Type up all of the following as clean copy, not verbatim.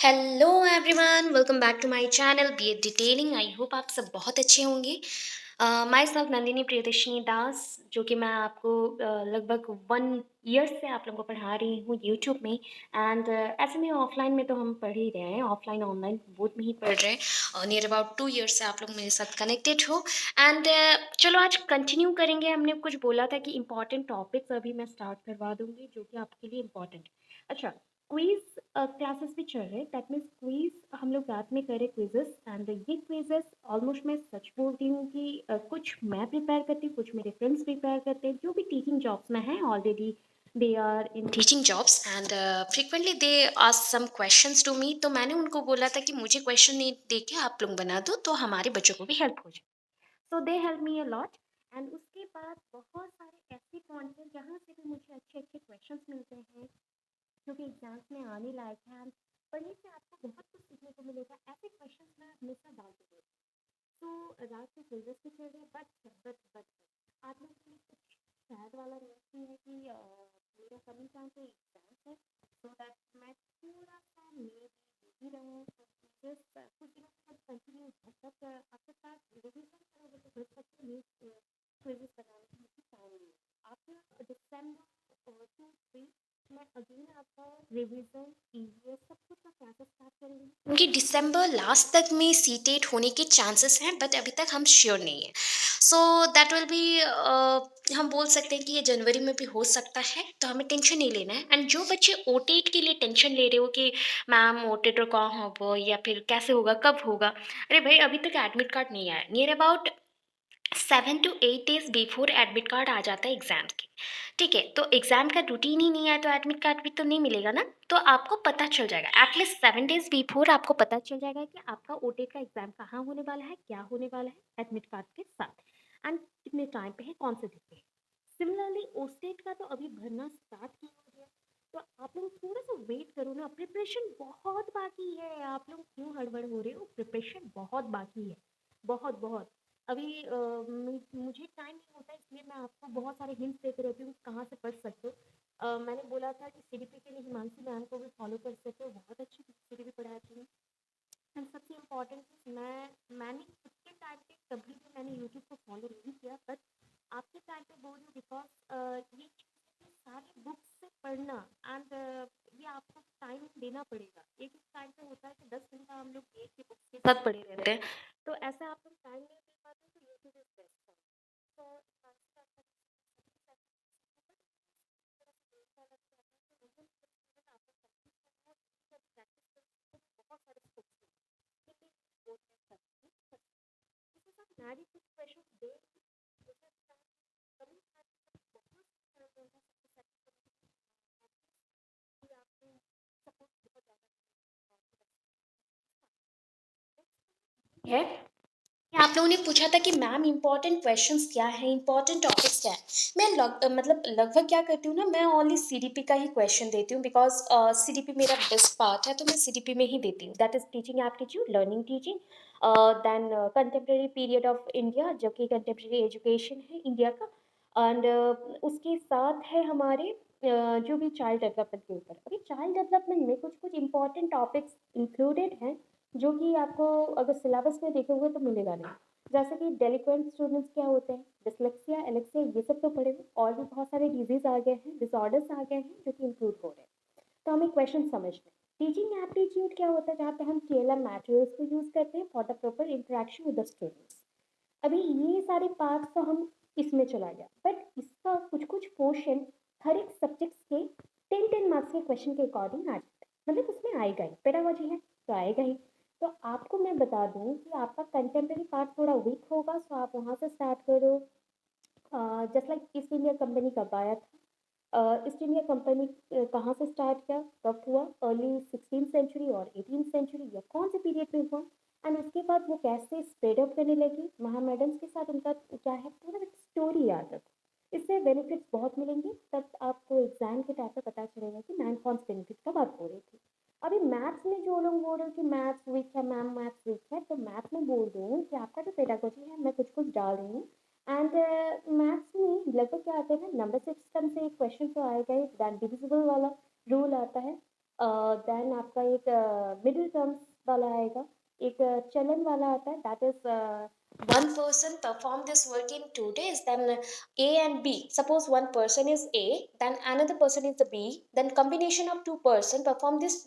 Hello everyone, welcome back to my channel B Ed detailing. I hope आप सब बहुत अच्छे होंगे। माय सेल्फ नंदिनी प्रियदर्शिनी दास, जो कि मैं आपको लगभग 1 ईयर से आप लोगों को पढ़ा रही हूँ यूट्यूब में। एंड ऐसे में ऑफलाइन में तो हम पढ़ ही रहे हैं, ऑफलाइन ऑनलाइन बोथ में ही पढ़ रहे हैं। नियर अबाउट 2 ईयर्स से आप लोग मेरे साथ कनेक्टेड हो। एंड चलो आज कंटिन्यू करेंगे। हमने कुछ बोला था कि इंपॉर्टेंट टॉपिक्स अभी मैं स्टार्ट करवा दूंगी जो कि आपके लिए इम्पॉर्टेंट है। अच्छा, क्विज क्लासेस भी चल रहे हैं, दैट मीन्स क्विज हम लोग रात में करें क्विजेस। एंड ये क्विजेस ऑलमोस्ट मैं सच बोलती हूँ कि कुछ मैं प्रिपेयर करती हूँ, कुछ मेरे फ्रेंड्स प्रिपेयर करते हैं जो भी टीचिंग जॉब्स में हैं already. They are in teaching jobs and frequently they ask some questions to me. तो मैंने उनको बोला था कि मुझे क्वेश्चन नहीं दे के आप लोग बना दो तो हमारे बच्चों को भी हेल्प हो जाए। So they help me a lot. And उसके बाद बहुत सारे ऐसे पॉइंट्स हैं जहाँ से भी मुझे अच्छे अच्छे क्वेश्चंस मिलते हैं जो कि एग्जाम्स में आने लायक है। पढ़ने से आपको बहुत कुछ सीखने को मिलेगा। ऐसे क्वेश्चंस मैं हमेशा डालती रहती हूँ। तो रात में क्विज़ेस भी चल रहे हैं, बट आप लोग के लिए कुछ शायद वाला न्यूज़ भी है कि मेरा कमिंग टाइम पे एग्जाम्स है। सो दैट मैं थोड़ा सा मे भी बिजी रहूँ। तो क्विज़ेस कुछ दिनों तक कंटिन्यू है, बट आपके साथ रिविजन करोगे तो घर तक न्यूज़ क्विज़ेस बनाने की मुझे टाइम नहीं है। आफ्टर दिसंबर 2-3 मैं अगेन आपका रिवीजन ईवीएस सब कुछ का क्लासेस स्टार्ट करेंगे, क्योंकि दिसंबर लास्ट तक में सी टेट होने के चांसेस हैं, बट अभी तक हम श्योर नहीं है। सो दैट विल बी, हम बोल सकते हैं कि ये जनवरी में भी हो सकता है, तो हमें टेंशन नहीं लेना है। एंड जो बच्चे ओटेट के लिए टेंशन ले रहे हो कि मैम ओटेट कहाँ होगा या फिर कैसे होगा, कब होगा, अरे भाई अभी तक एडमिट कार्ड नहीं आया। Near about 7 to 8 days before admit card आ जाता है एग्जाम के। ठीक है, तो एग्जाम का रूटीन ही नहीं है तो एडमिट कार्ड भी तो नहीं मिलेगा ना। तो आपको पता चल जाएगा एटलीस्ट 7 डेज बिफोर, आपको पता चल जाएगा कि आपका ओटे का एग्जाम कहाँ होने वाला है, क्या होने वाला है एडमिट कार्ड के साथ, एंड कितने टाइम पे है, कौन से दिन पे है। सिमिलरली ओस्टेट का तो अभी भरना स्टार्ट ही हो गया। तो आप लोग थोड़ा सा वेट करो ना, प्रिपरेशन बहुत बाकी है। आप लोग क्यों हड़बड़ हो रहे हो, प्रिपरेशन बहुत बाकी है, बहुत बहुत। अभी मुझे टाइम नहीं होता, इसलिए मैं आपको बहुत सारे हिंट्स देते रहती हूँ कहाँ से पढ़ सकते हो। मैंने बोला था कि सीडीपी के लिए हिमांशु मैम को भी फॉलो कर सकते हो, बहुत अच्छी सीडीपी पढ़ाती हैं। एंड सबसे इम्पोर्टेंट चीज़, मैंने खुद के टाइम पे कभी भी मैंने यूट्यूब को फॉलो नहीं किया, बट आपके टाइम पे बोल रही हूँ बिकॉज ये चीज़ है कि सारी बुक्स से पढ़ना। एंड ये आपको टाइम देना पड़ेगा। एक एक टाइम पे होता है कि 10 घंटा हम लोग एक ही बुक्स के साथ पढ़े रहते हैं, तो ऐसा आप लोग टाइम नहीं दे पाते, तो यूट्यूब इज बेस्ट। तो बहुत सारे मैंने कुछ क्वेश्चन दे कभी बहुत सपोर्ट बहुत ज़्यादा है। आप लोगों ने पूछा था कि मैम इंपॉर्टेंट क्वेश्चंस क्या है, इंपॉर्टेंट टॉपिक्स क्या है। मैं मतलब लगभग क्या करती हूँ ना, मैं ओनली सीडीपी का ही क्वेश्चन देती हूँ, बिकॉज सीडीपी मेरा बेस्ट पार्ट है, तो मैं सीडीपी में ही देती हूँ। That is teaching aptitude, learning teaching, then contemporary period of India, जो कि कंटेम्प्रेरी एजुकेशन है इंडिया का। एंड उसके साथ है हमारे जो भी चाइल्ड डेवलपमेंट के ऊपर। अभी चाइल्ड डेवलपमेंट में कुछ कुछ इंपॉर्टेंट टॉपिक्स इंक्लूडेड हैं जो कि आपको अगर सिलेबस में देखोगे तो मिलेगा नहीं। जैसे कि डेलिक्वेंट स्टूडेंट्स क्या होते हैं, डिसलेक्सिया, एलेक्सिया, ये सब तो पढ़े हुए, और भी बहुत सारे डिजीज आ गए हैं, डिसऑर्डर्स आ गए हैं जो कि इंक्लूड हो रहे हैं। तो हमें क्वेश्चन समझना है। टीचिंग एप्टीट्यूड क्या होता है, जहाँ पे हम टीएलएम मटेरियल्स को यूज करते हैं for the proper interaction with the students. अभी ये सारे पार्ट्स तो हम इसमें चला गया, बट इसका कुछ कुछ पोर्शन हर एक सब्जेक्ट्स के 10-10 मार्क्स के क्वेश्चन के अकॉर्डिंग आ जाता है, मतलब उसमें आएगा ही, पेडागोजी है तो आएगा ही। तो आपको मैं बता दूं कि आपका कंटेम्प्रेरी पार्ट थोड़ा वीक होगा, सो आप वहाँ से स्टार्ट करो। Just like east India company कब आया था, ईस्ट इंडिया कंपनी कहाँ से स्टार्ट किया, कब हुआ, अर्ली 16th सेंचुरी और 18th सेंचुरी, या कौन से पीरियड में हुआ। एंड उसके बाद वो कैसे स्प्रेड अप करने लगी, महामेडम्स के साथ उनका क्या है, पूरा एक स्टोरी याद रखो। इससे बेनिफिट्स बहुत मिलेंगे, तब आपको एग्जाम के टाइम पे पता चलेगा कि मैम कौन से बेनिफिट का बात हो रही थी। अभी मैथ्स में जो लोग बोल रहे हो कि मैथ्स वीक है, मैम मैथ्स वीक है, तो मैथ्स में बोल रही हूँ कि आपका जो पेडागोजी है, मैं कुछ कुछ डाल रही हूँ। एंड मैथ्स में लगभग क्या आता है ना, नंबर सिस्टम से एक क्वेश्चन तो आएगा ही, दैट डिविजिबल वाला रूल आता है। देन आपका एक मिडिल टर्म्स वाला आएगा, एक चलन वाला आता है, that is one person perform this work in 2 days, then A and B, suppose one person is A, then another person is the B, then combination of two person perform this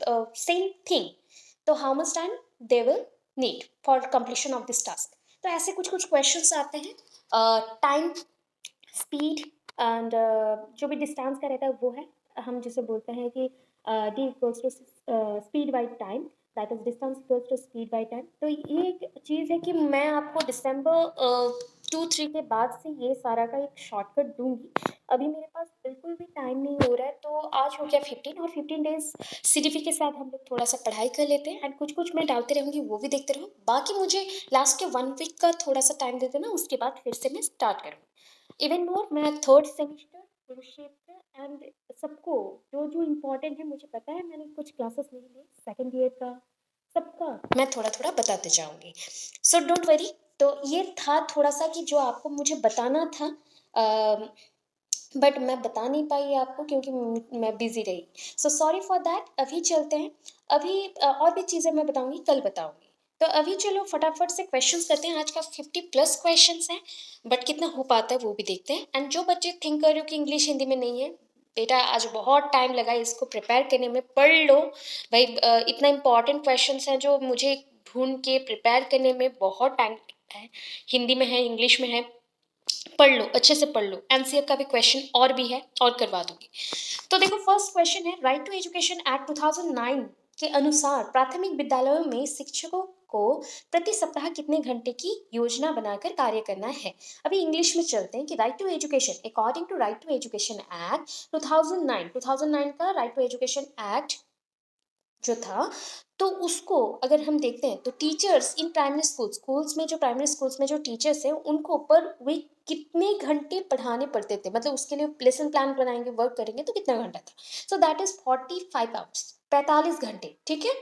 same thing, तो how much time they will need for completion of this task। तो ऐसे कुछ कुछ questions आते हैं, time, speed and जो भी distance का रहता है वो है, हम जिसे बोलते हैं कि D equals to speed by time, that is distance equals to speed by time. तो ये एक चीज़ है कि मैं आपको दिसंबर 2-3 के बाद से ये सारा का एक शॉर्टकट दूंगी। अभी मेरे पास बिल्कुल भी टाइम नहीं हो रहा है, तो आज हो गया 15 और 15 डेज सीडीपी के साथ हम लोग थोड़ा सा पढ़ाई कर लेते हैं, एंड कुछ कुछ मैं डालते रहूँगी, वो भी देखते रहो। बाकी मुझे लास्ट के 1 वीक का थोड़ा सा टाइम दे देना, उसके बाद फिर से मैं स्टार्ट करूँगी। इवन मोर, मैं थर्ड सेमेस्टर कुरुक्षेत्र एंड सबको जो जो इम्पोर्टेंट है, मुझे पता है मैंने कुछ क्लासेस नहीं ली सेकेंड ईयर का, सबका मैं थोड़ा थोड़ा बताते जाऊंगी, सो डोंट वरी। तो ये था थोड़ा सा कि जो आपको मुझे बताना था, बट मैं बता नहीं पाई आपको क्योंकि मैं बिजी रही, सो सॉरी फॉर दैट। अभी चलते हैं, अभी और भी चीज़ें मैं बताऊंगी, कल बताऊंगी। तो अभी चलो फटाफट से क्वेश्चंस करते हैं, आज का 50+ क्वेश्चंस हैं, बट कितना हो पाता है वो भी देखते हैं। एंड जो बच्चे थिंक कर रहे हो कि इंग्लिश हिंदी में नहीं है, बेटा आज बहुत टाइम लगा इसको प्रिपेयर करने में, पढ़ लो भाई। इतना इंपॉर्टेंट क्वेश्चंस हैं जो मुझे ढूंढ के प्रिपेयर करने में बहुत टाइम लगता है, हिंदी में है, इंग्लिश में है, पढ़ लो, अच्छे से पढ़ लो। एनसीईआरटी का भी क्वेश्चन और भी है, और करवा दूंगी। तो देखो फर्स्ट क्वेश्चन है, राइट टू एजुकेशन एक्ट 2009 के अनुसार प्राथमिक विद्यालयों में शिक्षकों को प्रति सप्ताह कितने घंटे की योजना बनाकर कार्य करना है। अभी इंग्लिश में चलते हैं कि right to education, according to right to education act 2009 का राइट टू एजुकेशन एक्ट जो था, तो उसको अगर हम देखते हैं तो टीचर्स इन प्राइमरी स्कूल्स में, जो प्राइमरी स्कूल्स में जो टीचर्स हैं उनको पर वीक कितने घंटे पढ़ाने पड़ते थे, मतलब उसके लिए लेसन प्लान बनाएंगे, वर्क करेंगे तो कितना घंटा था। सो दैट इज 45 आवर्स, 45 घंटे, ठीक है,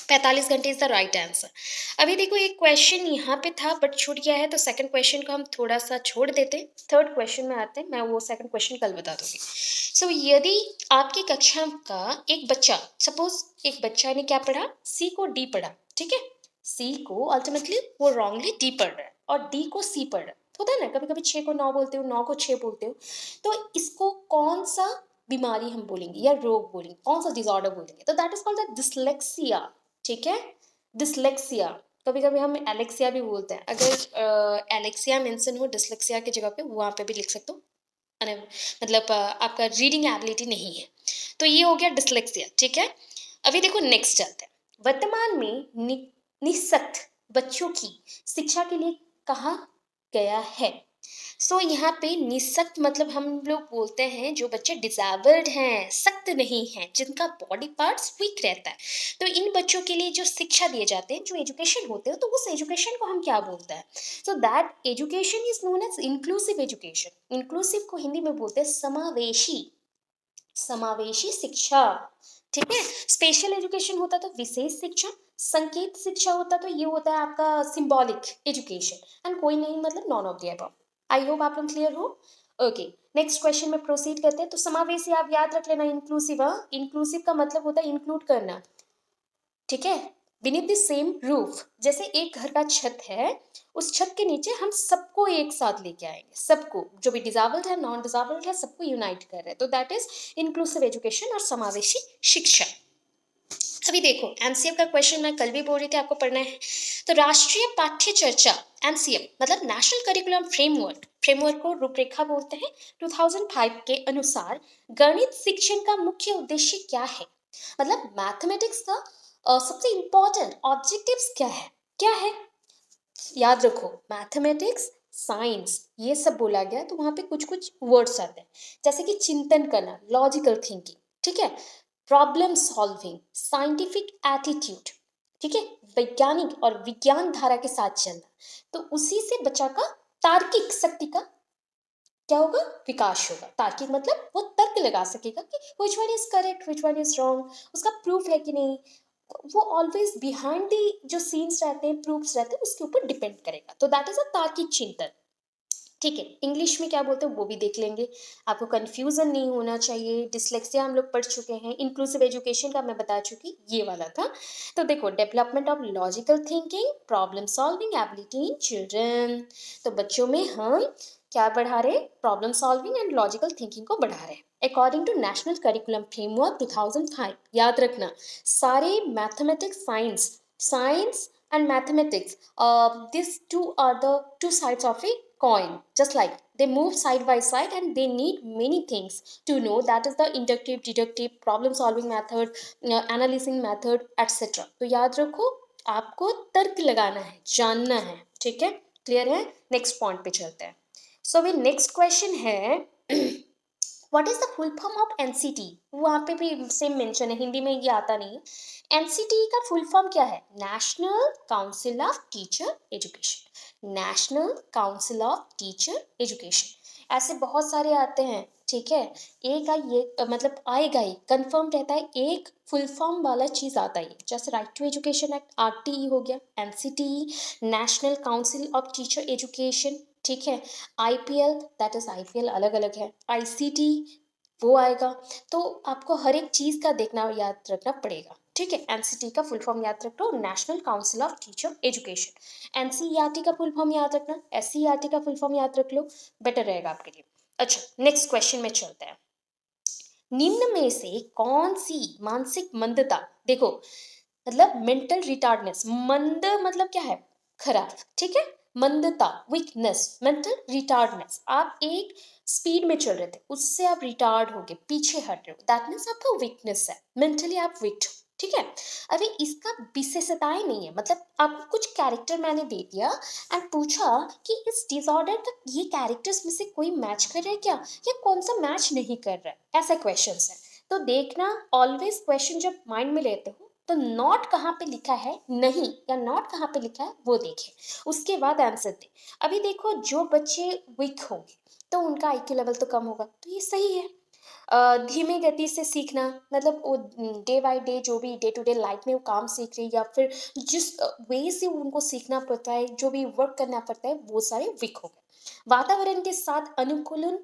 45 घंटे इज द राइट आंसर। अभी देखो एक क्वेश्चन यहाँ पे था बट छूट गया है, तो सेकंड क्वेश्चन को हम थोड़ा सा छोड़ देते हैं, थर्ड क्वेश्चन में आते हैं, मैं वो सेकंड क्वेश्चन कल बता दूंगी। सो यदि आपकी कक्षा का एक बच्चा, सपोज एक बच्चा ने क्या पढ़ा, सी को डी पढ़ा, ठीक है, सी को अल्टीमेटली वो रॉन्गली डी पढ़ रहा है और डी को सी पढ़ रहा है, होता है ना, कभी कभी 6 को 9 बोलते हो, 9 को 6 बोलते हो, तो इसको कौन सा बीमारी हम बोलेंगे या रोग बोलेंगे, कौन सा डिसऑर्डर बोलेंगे, तो that is called the dyslexia, ठीक है, डिसलेक्सिया। कभी कभी हम एलेक्सिया भी बोलते हैं, अगर एलेक्सिया मेंशन हो डिसलेक्सिया की जगह पे, वहाँ पे भी लिख सकते हो, मतलब आपका रीडिंग एबिलिटी नहीं है, तो ये हो गया डिसलेक्सिया, ठीक है। अभी देखो नेक्स्ट चलते हैं, वर्तमान में निःशक्त बच्चों की शिक्षा के लिए कहा गया है। सो यहाँ पे निःशक्त मतलब हम लोग बोलते हैं जो बच्चे डिसेबल्ड हैं, सख्त नहीं हैं, जिनका बॉडी पार्ट्स वीक रहता है, तो इन बच्चों के लिए जो शिक्षा दिए जाते हैं, जो एजुकेशन होते हैं, तो उस एजुकेशन को हम क्या बोलते हैं, so that education is known as inclusive education. Inclusive को हिंदी में बोलते हैं समावेशी, समावेशी शिक्षा, ठीक है। स्पेशल एजुकेशन होता तो विशेष शिक्षा, संकेत शिक्षा होता तो ये होता है आपका सिंबॉलिक एजुकेशन, एंड कोई नहीं मतलब none of the above. I hope आप लोग क्लियर हो। ओके, नेक्स्ट क्वेश्चन में प्रोसीड करते हैं। तो समावेशी आप याद रख लेना, इंक्लूसिव, इंक्लूसिव का मतलब होता है इंक्लूड करना, ठीक है, बीनीथ द सेम रूफ, जैसे एक घर का छत है, उस छत के नीचे हम सबको एक साथ लेके आएंगे, सबको, जो भी डिसेबल्ड है, नॉन डिसेबल्ड है, सबको यूनाइट कर रहे हैं, तो दैट इज इंक्लूसिव एजुकेशन और समावेशी शिक्षा। अभी देखो एनसीएफ का क्वेश्चन मैं कल भी बोल रही थी आपको पढ़ना है, तो राष्ट्रीय पाठ्य चर्चा एनसीएफ मतलब नेशनल करिकुलम फ्रेमवर्क, फ्रेमवर्क को रूपरेखा बोलते हैं, 2005 के अनुसार गणित शिक्षण का मुख्य उद्देश्य क्या है, मतलब मैथमेटिक्स का सबसे इंपॉर्टेंट ऑब्जेक्टिव्स क्या है, क्या है, याद रखो मैथमेटिक्स, साइंस, ये सब बोला गया तो वहां पे कुछ कुछ वर्ड्स आते हैं, जैसे कि चिंतन करना, लॉजिकल थिंकिंग, ठीक है, प्रॉब्लम सॉल्विंग, साइंटिफिक एटीट्यूड, ठीक है, वैज्ञानिक और विज्ञान धारा के साथ चलना, तो उसी से बच्चा का तार्किक शक्ति का क्या होगा, विकास होगा। तार्किक मतलब वो तर्क लगा सकेगा कि which one is correct, which one is wrong, उसका प्रूफ है कि नहीं, वो ऑलवेज बिहाइंड दी जो सीन्स रहते हैं, प्रूफ्स रहते हैं, उसके ऊपर डिपेंड करेगा, तो दैट इज अ तार्किक चिंतन। ठीक है, इंग्लिश में क्या बोलते हैं वो भी देख लेंगे। आपको कन्फ्यूज़न नहीं होना चाहिए, डिस्लेक्सिया हम लोग पढ़ चुके हैं, इंक्लूसिव एजुकेशन का मैं बता चुकी, ये वाला था। तो देखो development of logical thinking, problem solving ability in children. तो बच्चों में हम क्या बढ़ा रहे हैं? Problem solving and logical thinking को बढ़ा रहे हैं। According to national curriculum framework 2005, याद रखना सारे mathematics, science and mathematics, these two are the two sides of a coin, just like they move side by side and they need many things to know. That is the inductive, deductive, problem solving method, analyzing method, etc. तो याद रखो, आपको तर्क लगाना है, जानना है, ठीक है? क्लियर है? नेक्स्ट पॉइंट पे चलते हैं। सो अभी नेक्स्ट क्वेश्चन है what is the full form of NCT? वहाँ पे भी सेम मेंशन है, हिंदी में ये आता नहीं है। एनसीटी का फुल फॉर्म क्या है? National council of teacher education. National council of teacher education. ऐसे बहुत सारे आते हैं, ठीक है? एक का ये मतलब आएगा ही, कंफर्म रहता है, एक फुल फॉर्म वाला चीज आता है, जैसे right to education act, RTE हो गया, NCT, national council of teacher education, ठीक है? आईपीएल, दैट इज आईपीएल अलग अलग है, आईसीटी वो आएगा। तो आपको हर एक चीज का देखना और याद रखना पड़ेगा, ठीक है? एनसीटी का फुल फॉर्म याद रख लो, National council of teacher Education. NCERT का फुल फॉर्म याद रखना, एससीईआरटी का फुल फॉर्म याद रख लो, बेटर रहेगा आपके लिए। अच्छा, नेक्स्ट क्वेश्चन में चलते हैं। निम्न में से कौन सी मानसिक मंदता, देखो मतलब मेंटल रिटार्डनेस, मंद मतलब क्या है? खराब, ठीक है? मंदता, वीकनेस, मेंटल रिटार्डनेस। आप एक स्पीड में चल रहे थे, उससे आप रिटार्ड हो गए, पीछे हट रहे हो, दैट मीन्स आपका वीकनेस है, मेंटली आप वीक हो, ठीक है? अभी इसका विशेषताएं नहीं है, मतलब आपको कुछ कैरेक्टर मैंने दे दिया एंड पूछा कि इस डिसऑर्डर का ये कैरेक्टर्स में से कोई मैच कर रहा है क्या, या कौन सा मैच नहीं कर रहा है, ऐसा क्वेश्चन है। तो देखना, ऑलवेज क्वेश्चन जब माइंड में लेते हो तो नॉट कहाँ पे लिखा है नहीं, या नॉट कहाँ पे लिखा है वो देखें, उसके बाद आंसर दें। अभी देखो जो बच्चे वीक होंगे तो उनका आईक्यू लेवल तो कम होगा, तो ये सही है। धीमी गति से सीखना, मतलब वो डे बाय डे जो भी डे टू डे लाइफ में वो काम सीख रही है, या फिर जिस वे से उनको सीखना पड़ता है, जो भी वर्क करना पड़ता है, वो सारे वीक हो गए। वातावरण के साथ अनुकूलन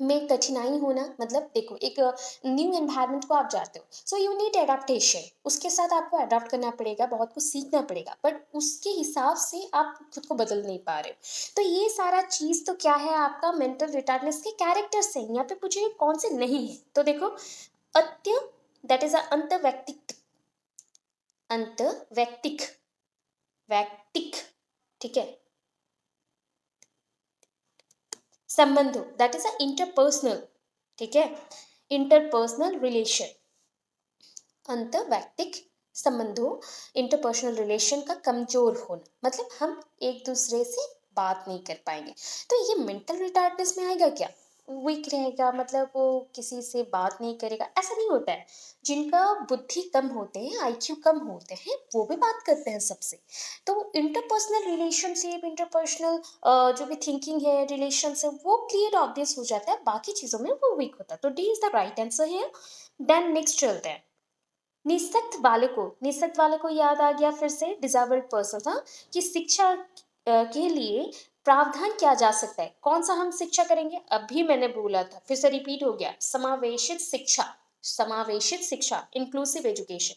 में कठिनाई होना, मतलब देखो एक न्यू एनवायरनमेंट को आप जाते हो, सो यू नीड एडाप्टेशन, उसके साथ आपको अडॉप्ट करना पड़ेगा, बहुत कुछ सीखना पड़ेगा, बट उसके हिसाब से आप खुद को बदल नहीं पा रहे हो। तो ये सारा चीज तो क्या है, आपका मेंटल रिटार्डनेस के कैरेक्टर्स हैं। यहाँ पे पूछे कौन से नहीं है, तो देखो अत्य, दैट इज अंत व्यक्तिक, अंत व्यक्तिक, व्यक्तिक, ठीक है? संबंधों, दैट इज अ इंटरपर्सनल, ठीक है? इंटरपर्सनल रिलेशन, अंतर्वैयक्तिक संबंधों, इंटरपर्सनल रिलेशन का कमजोर होना, मतलब हम एक दूसरे से बात नहीं कर पाएंगे। तो ये मेंटल रिटार्डनेस में आएगा क्या? वीक रहेगा, मतलब वो किसी से बात नहीं करेगा, ऐसा नहीं होता है। जिनका बुद्धि कम होते हैं, आईक्यू कम होते हैं, वो भी बात करते हैं सबसे। तो इंटरपर्सनल रिलेशनशिप, इंटरपर्सनल जो भी थिंकिंग है, रिलेशन है, वो क्लियर ऑब्वियस हो जाता है, बाकी चीजों में वो वीक होता है। तो D is the right answer है। देन नेक्स्ट चलते हैं। निःशक्त बालकों, निःशक्त बालकों याद आ गया फिर से, डिसेबल्ड पर्सन था, कि शिक्षा के लिए प्रावधान किया जा सकता है। कौन सा हम शिक्षा करेंगे? अभी मैंने बोला था, फिर से रिपीट हो गया, समावेशित शिक्षा, समावेशित शिक्षा, inclusive education,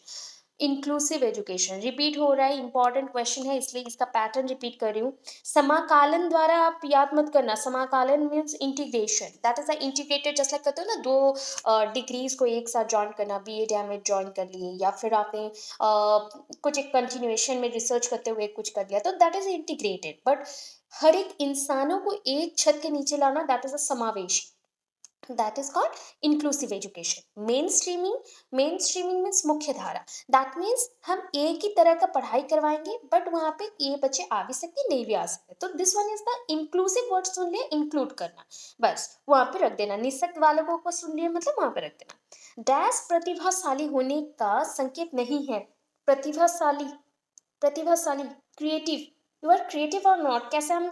inclusive education repeat हो रहा है, इंपॉर्टेंट क्वेश्चन है इसलिए इसका पैटर्न रिपीट कर रही हूँ। समाकालन द्वारा आप याद मत करना, समाकालन means integration, that is a integrated, just like कहते हो ना, दो डिग्रीज को एक साथ ज्वाइन करना, बीएड एमएड ज्वाइन कर लिए, या फिर आपने कुछ एक कंटिन्यूएशन में रिसर्च करते हुए कुछ कर लिया, तो दैट इज इंटीग्रेटेड। बट हर एक इंसानों को एक छत के नीचे लाना, दैट इज अ समावेश, that is called inclusive education. Main streaming means मुख्य धारा, दैट मीन्स हम एक ही तरह का पढ़ाई करवाएंगे, बट वहां पे ये बच्चे आ भी सकते नहीं भी आ सकते, तो this one is the inclusive word, सुन लिया इंक्लूड करना, बस वहां पे रख देना। निःशक्त वालों को सुन लिया मतलब वहां पे रख देना। डैश प्रतिभाशाली होने का संकेत नहीं है, प्रतिभाशाली, प्रतिभाशाली, क्रिएटिव, यू आर क्रिएटिव और नॉट, कैसे हम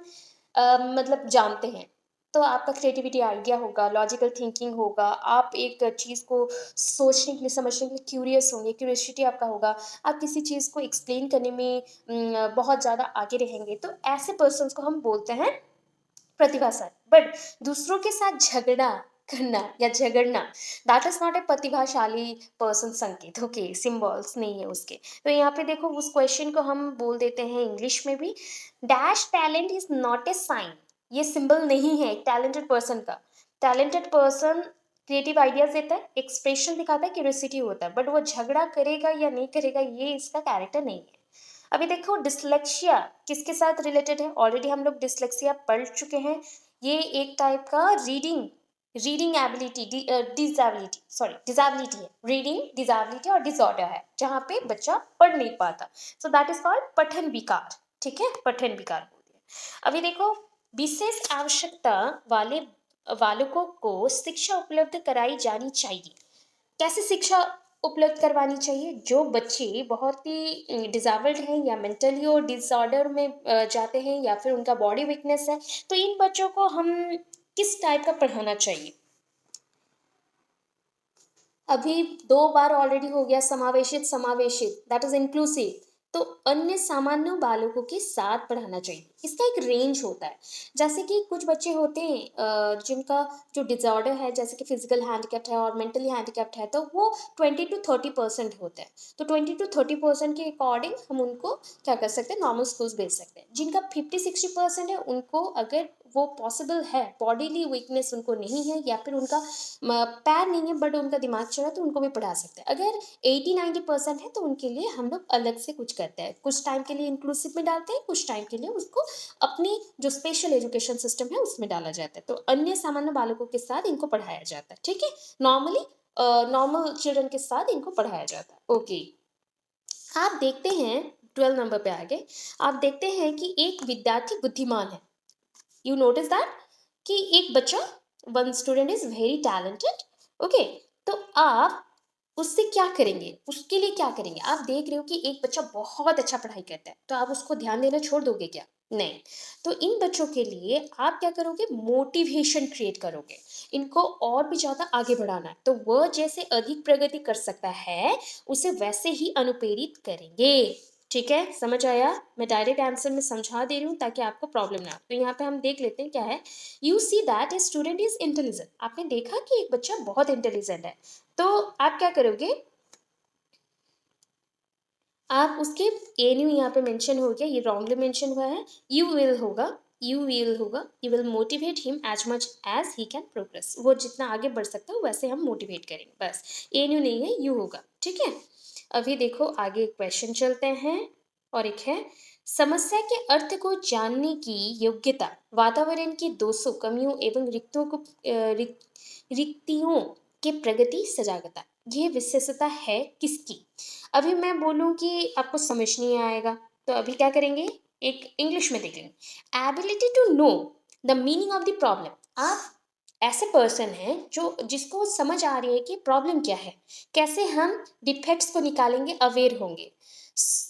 मतलब जानते हैं? तो आपका क्रिएटिविटी आइडिया होगा, लॉजिकल थिंकिंग होगा, आप एक चीज़ को सोचने के लिए, समझने के लिए क्यूरियस होंगे, क्यूरियोसिटी आपका होगा, आप किसी चीज़ को एक्सप्लेन करने में बहुत ज़्यादा आगे रहेंगे, तो ऐसे पर्सन्स को हम बोलते हैं प्रतिभाशाली, बट दूसरों के साथ झगड़ा करना या झगड़ना, दैट इज नॉट ए प्रतिभाशाली पर्सन संकेत। ओके, सिंबल्स नहीं है उसके। तो यहाँ पे देखो, उस क्वेश्चन को हम बोल देते हैं इंग्लिश में भी, dash talent is not a sign. ये सिंबल नहीं है एक टैलेंटेड पर्सन का। टैलेंटेड पर्सन क्रिएटिव आइडियाज देता है, एक्सप्रेशन दिखाता है, क्यूरियोसिटी होता है, बट वो झगड़ा करेगा या नहीं करेगा ये इसका कैरेक्टर नहीं है। अभी देखो, डिसलेक्सिया किसके साथ रिलेटेड है? ऑलरेडी हम लोग डिसलेक्सिया पढ़ चुके हैं। ये एक टाइप का reading reading ability, disability, sorry disability है। रीडिंग डिजेबिलिटी और डिसऑर्डर है जहाँ पे बच्चा पढ़ नहीं पाता। सो दैट इज कॉल्ड पठन विकार। ठीक है, पठन विकार बोलते हैं। अभी देखो, विशेष आवश्यकता वाले बालकों को शिक्षा उपलब्ध कराई जानी चाहिए। कैसे शिक्षा उपलब्ध करवानी चाहिए? जो बच्चे बहुत ही डिसेबल्ड हैं या मेंटली और डिसऑर्डर में जाते हैं, या फिर उनका बॉडी वीकनेस है, तो इन बच्चों को हम किस टाइप का पढ़ाना चाहिए? अभी दो बार ऑलरेडी हो गया, समावेशित समावेशित, दैट इज इंक्लूसिव। तो अन्य सामान्य बालकों के साथ पढ़ाना चाहिए। इसका एक रेंज होता है। जैसे कि कुछ बच्चे होते हैं जिनका जो डिसऑर्डर है, जैसे कि फिजिकल हैंडीकैप्ट है और मेंटली हैंडीकैप्ट है, तो वो 20 to 30% होते हैं। तो 20 to 30% के अकॉर्डिंग हम उनको क्या कर सकते हैं, नॉर्मल स्कूल्स भेज सकते हैं। जिनका 50-60% है, उनको अगर वो पॉसिबल है, बॉडीली वीकनेस उनको नहीं है, या फिर उनका पैर नहीं है बट उनका दिमाग चला, तो उनको भी पढ़ा सकते हैं। अगर 80-90% है तो उनके लिए हम लोग अलग से कुछ करते हैं, कुछ टाइम के लिए इंक्लूसिव में डालते हैं, कुछ टाइम के लिए उसको अपनी जो स्पेशल एजुकेशन सिस्टम है उसमें डाला जाता है। तो अन्य सामान्य बालकों के साथ इनको पढ़ाया जाता है। ठीक है, नॉर्मली नॉर्मल चिल्ड्रन के साथ इनको पढ़ाया जाता है। ओके, आप देखते हैं 12 नंबर पे आगे, आप देखते हैं कि एक विद्यार्थी बुद्धिमान है। यू नोटिस दैट कि एक बच्चा, one student is very talented. Okay, तो आप उससे क्या करेंगे, उसके लिए क्या करेंगे? आप देख रहे हो कि एक बच्चा बहुत अच्छा पढ़ाई करता है, तो आप उसको ध्यान देना छोड़ दोगे क्या? नहीं। तो इन बच्चों के लिए आप क्या करोगे, मोटिवेशन क्रिएट करोगे। इनको और भी ज्यादा आगे बढ़ाना है, तो वह जैसे अधिक प्रगति कर सकता है, उसे वैसे ही अनुप्रेरित करेंगे। ठीक है, समझ आया? मैं डायरेक्ट आंसर में समझा दे रही हूँ ताकि आपको प्रॉब्लम ना हो। तो यहाँ पे हम देख लेते हैं क्या है। You see that a student is intelligent. आपने देखा कि एक बच्चा बहुत इंटेलिजेंट है, तो आप क्या करोगे, आप उसके एन यू यहाँ पे मेंशन हो गया, ये रॉन्गली मेंशन हुआ है। यू विल होगा, you will motivate him as much as he can progress. वो जितना आगे बढ़ सकता है वैसे हम मोटिवेट करेंगे, बस एन यू नहीं है, यू होगा। ठीक है, अभी देखो आगे क्वेश्चन चलते हैं। और एक है, समस्या के अर्थ को जानने की योग्यता वातावरण की दोषों, कमियों एवं रिक्तियों के प्रगति सजागता, ये विशेषता है किसकी? अभी मैं बोलूँ कि आपको समझ नहीं आएगा, तो अभी क्या करेंगे, एक इंग्लिश में देख लेंगे। Ability to know the meaning of the problem. आप ऐसे पर्सन हैं जो जिसको समझ आ रही है कि प्रॉब्लम क्या है, कैसे हम डिफेक्ट्स को निकालेंगे, अवेयर होंगे।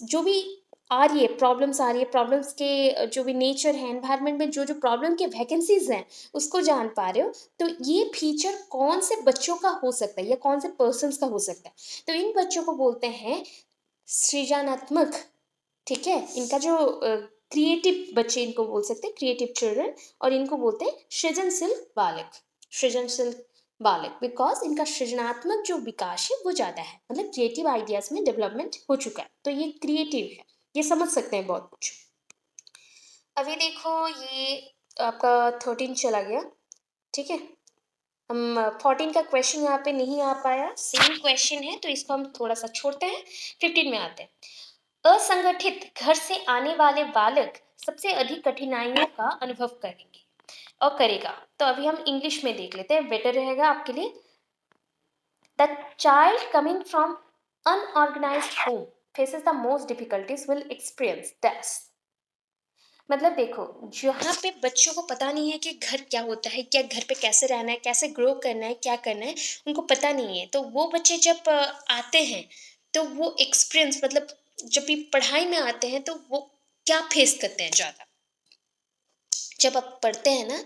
जो भी आ रही है, प्रॉब्लम्स आ रही है, प्रॉब्लम्स के जो भी नेचर है, एनवायरनमेंट में जो जो प्रॉब्लम के वैकेंसीज हैं, उसको जान पा रहे हो। तो ये फीचर कौन से बच्चों का हो सकता है या कौन से पर्सन्स का हो सकता है? तो इन बच्चों को बोलते हैं सृजनात्मक। ठीक है, इनका जो क्रिएटिव बच्चे इनको बोल सकते हैं, क्रिएटिव चिल्ड्रन। और इनको बोलते हैं सृजनशील बालक, सृजनशील बालक, बिकॉज इनका सृजनात्मक जो विकास है वो ज़्यादा है, मतलब क्रिएटिव आइडियाज में डेवलपमेंट हो चुका है, तो ये क्रिएटिव है, ये समझ सकते हैं बहुत कुछ। अभी देखो, ये आपका 13 चला गया। ठीक है, हम 14 का क्वेश्चन यहाँ पे नहीं आ पाया, सेम क्वेश्चन है तो इसको हम थोड़ा सा छोड़ते हैं, 15 में आते हैं। असंगठित घर से आने वाले बालक सबसे अधिक कठिनाइयों का अनुभव करेंगे और करेगा। तो अभी हम इंग्लिश में देख लेते हैं, बेटर रहेगा आपके लिए। The child coming from unorganised home faces the most difficulties will experience that's. मतलब देखो, जहाँ पे बच्चों को पता नहीं है कि घर क्या होता है, क्या घर पे कैसे रहना है, कैसे ग्रो करना है, क्या करना है, उनको पता नहीं है, तो वो बच्चे जब आते हैं, तो वो एक्सपीरियंस, मतलब जब भी पढ़ाई में आते हैं तो वो क्या फेस करते हैं ज़्यादा। जब आप पढ़ते हैं ना,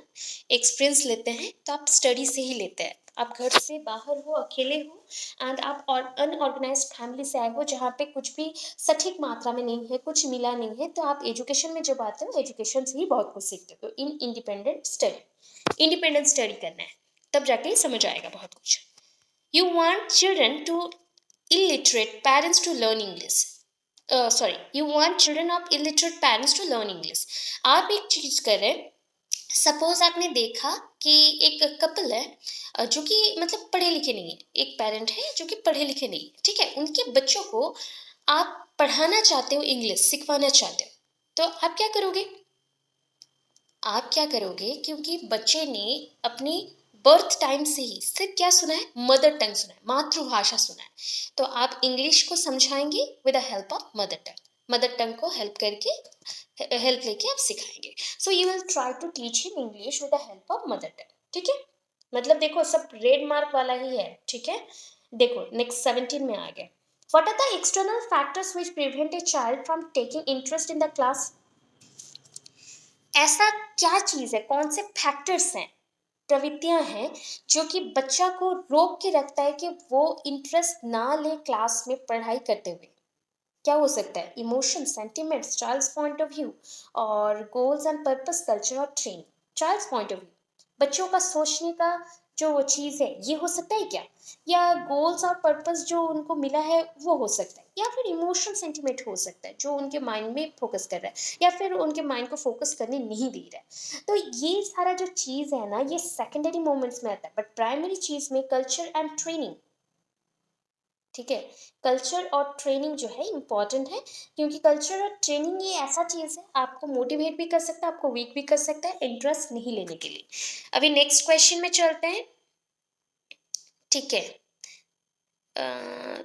एक्सपीरियंस लेते हैं, तो आप स्टडी से ही लेते हैं। आप घर से बाहर हो, अकेले हो एंड आप और अनऑर्गेनाइज्ड फैमिली से आए हो जहाँ पे कुछ भी सटीक मात्रा में नहीं है, कुछ मिला नहीं है, तो आप एजुकेशन में जब आते हो, एजुकेशन से ही बहुत कुछ सीखते हो। तो इंडिपेंडेंट स्टडी करना है, तब जाके ही समझ आएगा बहुत कुछ। You want children to illiterate parents to learn English. Sorry, you want children of illiterate parents to learn English. आप एक चीज कर रहे हैं, सपोज आपने देखा कि एक कपल है जो कि मतलब पढ़े लिखे नहीं है, एक पेरेंट है जो कि पढ़े लिखे नहीं है, ठीक है, उनके बच्चों को आप पढ़ाना चाहते हो, इंग्लिश सिखवाना चाहते हो, तो आप क्या करोगे? आप क्या करोगे, क्योंकि बच्चे ने अपनी बर्थ टाइम से ही सिर्फ क्या सुना है, मदर टंग सुना है, मातृभाषा सुना है, तो आप इंग्लिश को समझाएंगे with the help of mother tongue को हेल्प लेके आप सिखाएंगे। So you will try to teach him English with the help of mother tongue, ठीक है। मतलब देखो सब रेड मार्क वाला ही है, ठीक है। देखो नेक्स्ट 17 में आ गए, what are the external factors which prevent a child from taking interest in the class. ऐसा क्या चीज है, कौन से फैक्टर्स हैं, प्रवृत्तियां हैं जो कि बच्चा को रोक के रखता है कि वो इंटरेस्ट ना ले क्लास में पढ़ाई करते हुए। क्या हो सकता है? Emotion, sentiments, child's point of view, और गोल्स एंड पर्पस, कल्चर और training. Child's point of view, बच्चों का सोचने का जो वो चीज़ है, ये हो सकता है क्या? या गोल्स और पर्पस जो उनको मिला है वो हो सकता है, या फिर इमोशनल सेंटिमेंट हो सकता है जो उनके माइंड में फोकस कर रहा है, या फिर उनके माइंड को फोकस करने नहीं दे रहा है। तो ये सारा जो चीज़ है ना, ये सेकेंडरी मोमेंट्स में आता है, बट प्राइमरी चीज़ में कल्चर एंड ट्रेनिंग, ठीक है। कल्चर और ट्रेनिंग जो है इम्पॉर्टेंट है, क्योंकि कल्चर और ट्रेनिंग ये ऐसा चीज़ है, आपको मोटिवेट भी कर सकता है, आपको वीक भी कर सकता है इंटरेस्ट नहीं लेने के लिए। अभी नेक्स्ट क्वेश्चन में चलते हैं, ठीक है।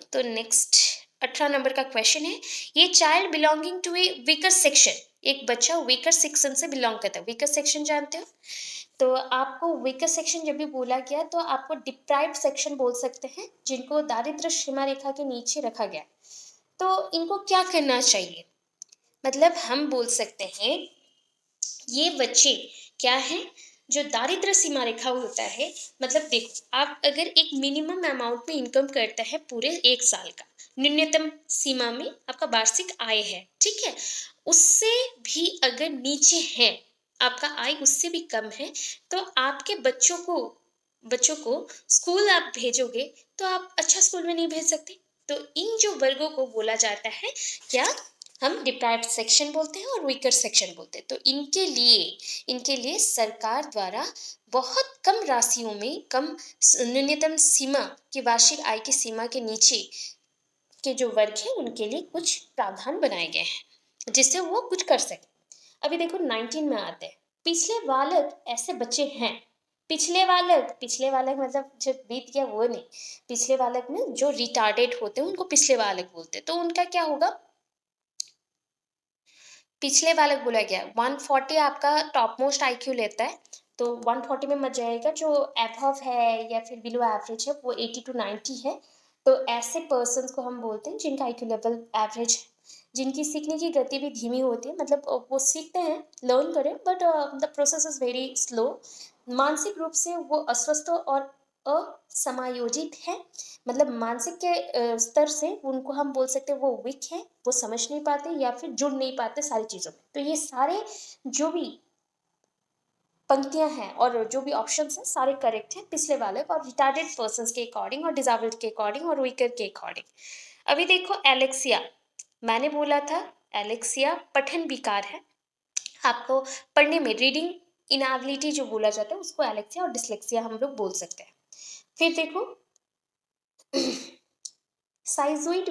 तो नेक्स्ट 18 नंबर का क्वेश्चन है, ये child belonging to a weaker section, एक बच्चा वीकर सेक्शन से बिलोंग करता है। वीकर सेक्शन जानते हो? तो आपको वीकर सेक्शन जब भी बोला गया तो आपको डिप्राइव्ड सेक्शन बोल सकते हैं, जिनको दारिद्र्य सीमा रेखा के नीचे रखा गया। तो इनको क्या करना चाहिए, मतलब हम बोल सकते हैं ये बच्चे क्या हैं, जो दारिद्र्य सीमा रेखा होता है, मतलब देखो आप अगर एक मिनिमम अमाउंट में इनकम करता है पूरे एक साल का, न्यूनतम सीमा में आपका वार्षिक आय है, ठीक है, उससे भी अगर नीचे है, आपका आय उससे भी कम है, तो आपके बच्चों को स्कूल आप भेजोगे तो आप अच्छा स्कूल में नहीं भेज सकते। तो इन जो वर्गों को बोला जाता है क्या, हम डिप्राइव्ड सेक्शन बोलते हैं और वीकर सेक्शन बोलते हैं। तो इनके लिए सरकार द्वारा बहुत कम राशियों में, कम न्यूनतम सीमा की वार्षिक आय की सीमा के नीचे के जो वर्ग हैं उनके लिए कुछ प्रावधान बनाए गए हैं जिससे वो कुछ कर सके। अभी देखो 19 में आते हैं, पिछले बालक ऐसे बच्चे हैं। पिछले बालक मतलब जो बीत गया वो नहीं, पिछले बालक में जो रिटार्डेड होते हैं उनको पिछले बालक बोलते हैं। तो उनका क्या होगा, पिछले बालक बोला गया 140 आपका टॉप मोस्ट आईक्यू लेता है, तो 140 में मत जाएगा, जो अबव है या फिर बिलो एवरेज है वो 80 टू 90 है। तो ऐसे पर्सन को हम बोलते हैं जिनका आईक्यू लेवल एवरेज है, जिनकी सीखने की गति भी धीमी होती है, मतलब वो सीखते हैं, लर्न करें, but the process is very slow. मानसिक रूप से वो अस्वस्थ और असमायोजित है, मतलब मानसिक के स्तर से उनको हम बोल सकते हैं वो वीक है, वो समझ नहीं पाते या फिर जुड़ नहीं पाते सारी चीज़ों में। तो ये सारे जो भी पंक्तियां हैं और जो भी ऑप्शंस हैं सारे करेक्ट हैं पिछले वाले और रिटार्डेड पर्सन के अकॉर्डिंग और डिजेबल्ड के अकॉर्डिंग और वीकर के अकॉर्डिंग। अभी देखो एलेक्सिया, मैंने बोला था एलेक्सिया पठन विकार है, आपको पढ़ने में रीडिंग इनएबिलिटी जो बोला जाता है उसको एलेक्सिया और डिसलेक्सिया हम लोग बोल सकते हैं। फिर देखो साइजोइड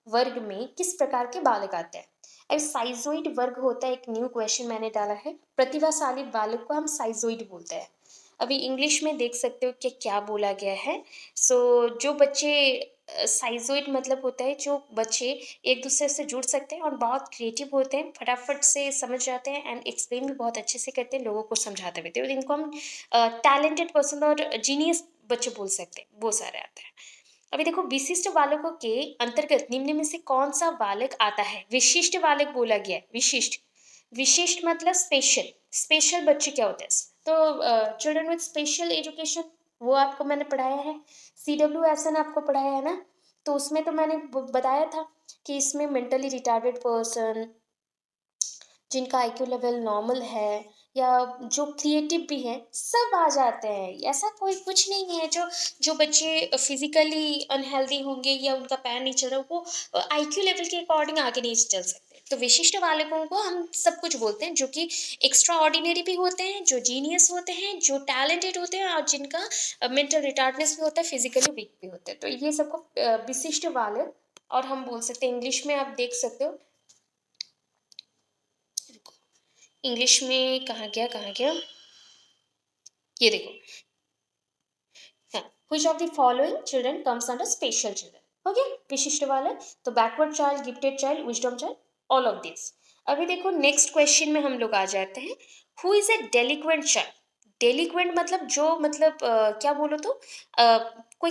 वर्ग में किस प्रकार के बालक आते हैं? अब साइजोइड वर्ग होता है, एक न्यू क्वेश्चन मैंने डाला है, प्रतिभाशाली बालक को हम साइजोइड बोलते हैं। अभी इंग्लिश में देख सकते हो कि क्या बोला गया है। जो बच्चे साइजोइड मतलब होता है जो बच्चे एक दूसरे से जुड़ सकते हैं और बहुत क्रिएटिव होते हैं, फटाफट से समझ जाते हैं एंड एक्सप्लेन भी बहुत अच्छे से करते हैं लोगों को समझाते हुए, तो इनको हम टैलेंटेड पर्सन और जीनियस बच्चे बोल सकते हैं, वो सारे आते हैं। अभी देखो विशिष्ट बालकों के अंतर्गत निम्न में से कौन सा बालक आता है? विशिष्ट बालक बोला गया है, विशिष्ट, विशिष्ट मतलब स्पेशल, स्पेशल बच्चे क्या होते हैं? तो चिल्ड्रन विद स्पेशल एजुकेशन वो आपको मैंने पढ़ाया है, CWSN आपको पढ़ाया है ना, तो उसमें तो मैंने बताया था कि इसमें मेंटली रिटार्डेड पर्सन, जिनका आईक्यू लेवल नॉर्मल है या जो क्रिएटिव भी है, सब आ जाते हैं। ऐसा कोई कुछ नहीं है जो जो बच्चे फिजिकली अनहेल्दी होंगे या उनका पैर नहीं चल रहा, वो आईक्यू लेवल के अकॉर्डिंग आगे नहीं चल सकते। तो विशिष्ट बालकों को हम सब कुछ बोलते हैं, जो कि एक्स्ट्रा ऑर्डिनरी भी होते हैं, जो जीनियस होते हैं, जो टैलेंटेड होते हैं, और जिनका मेंटल रिटार्डनेस भी होता है, फिजिकली वीक भी होते हैं। तो ये सबको विशिष्ट बालक, और हम बोल सकते हैं, इंग्लिश में आप देख सकते हो, इंग्लिश में कहाँ गया, ये देखो, हाँ, which of the following children comes under special children, हो गया विशिष्ट बालक। तो backward child, gifted child, wisdom child, all of this. अभी देखो नेक्स्ट क्वेश्चन में हम लोग आ जाते हैं, who is a delinquent child. Delinquent मतलब जो मतलब क्या बोलो तो कोई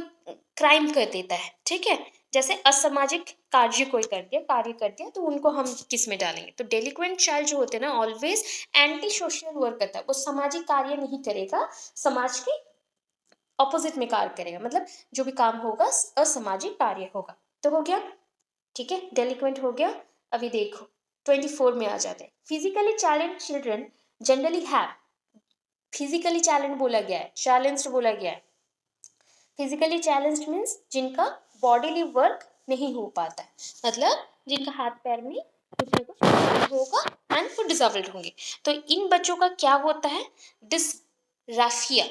क्राइम कर देता है, ठीक है, जैसे असामाजिक कार्य कर दिया, तो उनको हम किस में डालेंगे, तो डेलिक्वेंट चाइल्ड जो होते हैं ना, ऑलवेज एंटी सोशल वर्क करता है, वो सामाजिक कार्य नहीं करेगा, समाज के ऑपोजिट में कार्य करेगा, मतलब जो भी काम होगा असामाजिक कार्य होगा। तो हो गया, ठीक है, डेलिक्वेंट हो गया। अभी देखो 24 में आ जाते हैं, physically challenge children generally have, physically challenge बोला गया है, चैलेंज्ड बोला गया है। फिजिकली चैलेंज्ड मीन्स जिनका बॉडीली वर्क नहीं हो पाता है, मतलब जिनका हाथ पैर में कुछ ना कुछ प्रॉब्लम होगा एंड वो डिसेबल्ड होंगे। तो इन बच्चों का क्या होता है, डिसग्राफिया,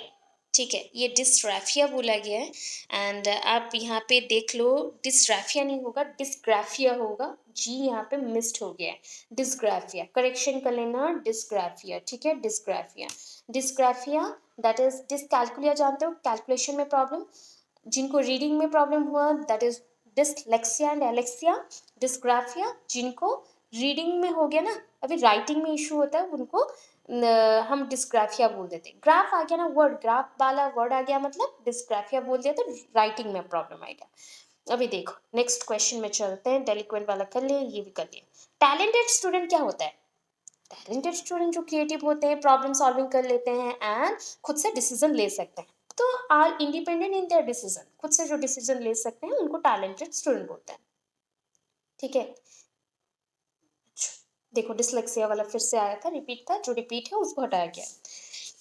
ठीक है, ये डिस्ट्रैफिया बोला गया है। एंड आप यहाँ पे देख लो, डिस्ट्रैफिया नहीं होगा, डिस्ग्राफिया होगा, जी यहाँ पे मिस्ड हो गया है, डिस्ग्राफिया, करेक्शन कर लेना, डिस्ग्राफिया, ठीक है, dysgraphia, dysgraphia that is dyscalculia, जानते हो कैलकुलेशन में प्रॉब्लम, जिनको रीडिंग में प्रॉब्लम हुआ that is dyslexia and Alexia. Dysgraphia जिनको रीडिंग में हो गया ना, अभी राइटिंग में इशू होता है, उनको हम डिस्ग्राफिया बोल देते हैं। ग्राफ आ गया ना, वर्ड ग्राफ वाला वर्ड आ गया, मतलब डिस्ग्राफिया बोल दिया, तो राइटिंग में प्रॉब्लम आएगा। अभी देखो नेक्स्ट क्वेश्चन में चलते हैं, डेलिक्वेंट वाला कर लिए, ये भी कर लिया। टैलेंटेड स्टूडेंट क्या होता है, टैलेंटेड स्टूडेंट जो क्रिएटिव होते हैं, प्रॉब्लम सॉल्विंग कर लेते हैं एंड खुद से डिसीजन ले सकते हैं, तो are independent in their decision, खुद से जो डिसीजन ले सकते हैं उनको टैलेंटेड स्टूडेंट बोलते हैं, ठीक है। देखो डिसलेक्सिया वाला फिर से आया था, रिपीट था, जो रिपीट है उसको हटाया गया।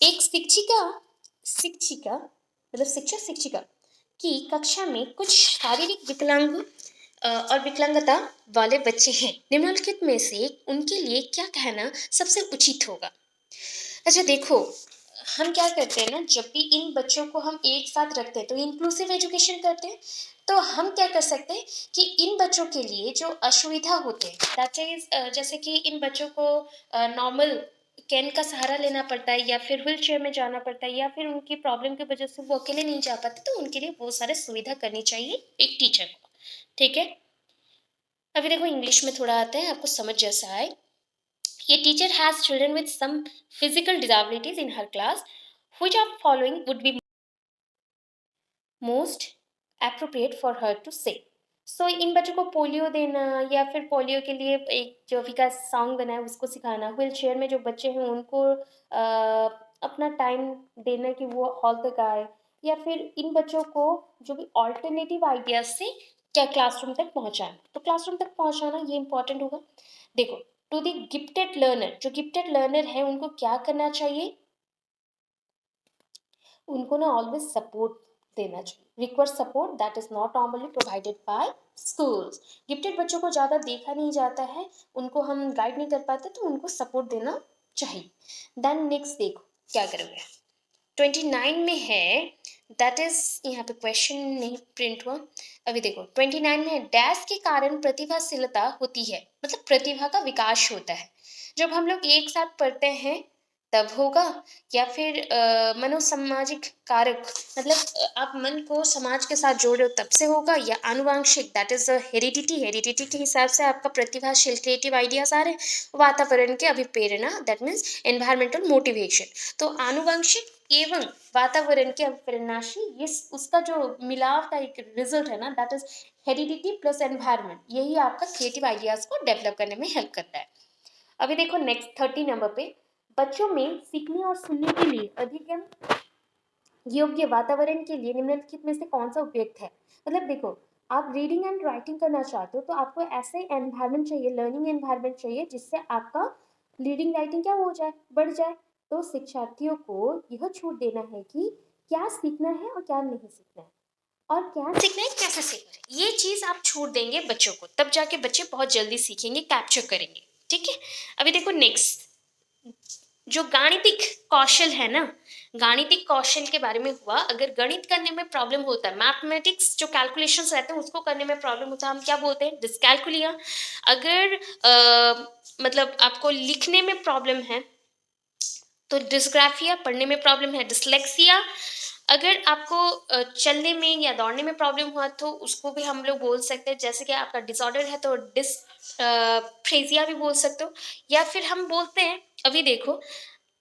एक शिक्षिका, शिक्षिका मतलब शिक्षक शिक्षिका की कक्षा में कुछ शारीरिक विकलांग और विकलांगता वाले बच्चे हैं, निम्नलिखित में से उनके लिए क्या कहना सबसे उचित होगा। अच्छा देखो, हम क्या करते हैं ना, जब भी इन बच्चों को हम एक साथ रखते हैं तो इंक्लूसिव एजुकेशन करते हैं। तो हम क्या कर सकते हैं कि इन बच्चों के लिए जो असुविधा होते हैं, दैट इज जैसे कि इन बच्चों को नॉर्मल कैन का सहारा लेना पड़ता है, या फिर व्हील चेयर में जाना पड़ता है, या फिर उनकी प्रॉब्लम की वजह से वो अकेले नहीं जा पाते, तो उनके लिए बहुत सारे सुविधा करनी चाहिए एक टीचर को, ठीक है। अभी देखो इंग्लिश में थोड़ा आते हैं, आपको समझ जैसा आए। A teacher has children with some physical disabilities in her class. Which of following would be most appropriate for her to say? So इन बच्चों को पोलियो देना, या फिर पोलियो के लिए एक जो विकास सॉन्ग बना है उसको सिखाना, व्हील चेयर में जो बच्चे हैं उनको अपना टाइम देना कि वो हॉल तक आए, या फिर इन बच्चों को जो भी ऑल्टरनेटिव आइडियाज से क्या क्लासरूम तक पहुंचाना, तो क्लासरूम तक पहुंचाना ये इंपॉर्टेंट होगा। देखो टू द गिफ्टेड लर्नर, जो गिफ्टेड लर्नर है उनको क्या करना चाहिए, उनको ना ऑलवेज सपोर्ट देना चाहिए, request support that is not normally provided by schools. Gifted बच्चों को ज़्यादा देखा नहीं जाता है, उनको हम गाइड नहीं कर पाते, तो उनको सपोर्ट देना चाहिए। देन नेक्स्ट देखो क्या करोगे, 29 में है, दैट इज यहाँ पे क्वेश्चन नहीं प्रिंट हुआ। अभी देखो 29 में है, डैश के कारण प्रतिभाशीलता होती है, मतलब प्रतिभा का विकास होता है। जब हम लोग एक साथ पढ़ते हैं तब होगा, या फिर मनोसामाजिक कारक, मतलब आप मन को समाज के साथ जोड़े हो तब से होगा, या आनुवांशिक दैट इज हेरिडिटी, हेरिडिटी के हिसाब से आपका प्रतिभाशील क्रिएटिव आइडियाज आ रहे हैं, वातावरण के अभिप्रेरणा दैट मीन्स एनवायरमेंटल मोटिवेशन। तो आनुवंशिक एवं वातावरण के प्रेरणाशी, ये उसका जो मिलाव का एक रिजल्ट है ना, that is heredity plus environment, यही आपका क्रिएटिव आइडियाज को डेवलप करने में हेल्प करता है। अभी देखो नेक्स्ट 30 नंबर पे, बच्चों में सीखने और सुनने के लिए अधिगम योग्य वातावरण के लिए निम्नलिखित में से कौन सा उपयुक्त है? मतलब देखो, आप रीडिंग एंड राइटिंग करना चाहते हो तो आपको ऐसे एनवायरनमेंट चाहिए, लर्निंग एनवायरनमेंट चाहिए जिससे आपका रीडिंग राइटिंग क्या हो जाए, बढ़ जाए। तो शिक्षार्थियों को यह छूट देना है कि क्या सीखना है और क्या नहीं सीखना है, और क्या सीखना है, कैसे सीखना है। ये चीज आप छूट देंगे बच्चों को, तब जाके बच्चे बहुत जल्दी सीखेंगे, कैप्चर करेंगे। ठीक है, अभी देखो नेक्स्ट जो गाणितिक कौशल है ना, गाणितिक कौशल के बारे में हुआ। अगर गणित करने में प्रॉब्लम होता है, मैथमेटिक्स जो कैलकुलेशंस रहते हैं उसको करने में प्रॉब्लम होता है, हम क्या बोलते हैं, डिस्कैलकुलिया। अगर मतलब आपको लिखने में प्रॉब्लम है तो डिस्ग्राफिया, पढ़ने में प्रॉब्लम है डिसलेक्सिया। अगर आपको चलने में या दौड़ने में प्रॉब्लम हुआ तो उसको भी हम लोग बोल सकते हैं, जैसे कि आपका डिसऑर्डर है तो फ्रेजिया भी बोल सकते हो। या फिर हम बोलते हैं, अभी देखो,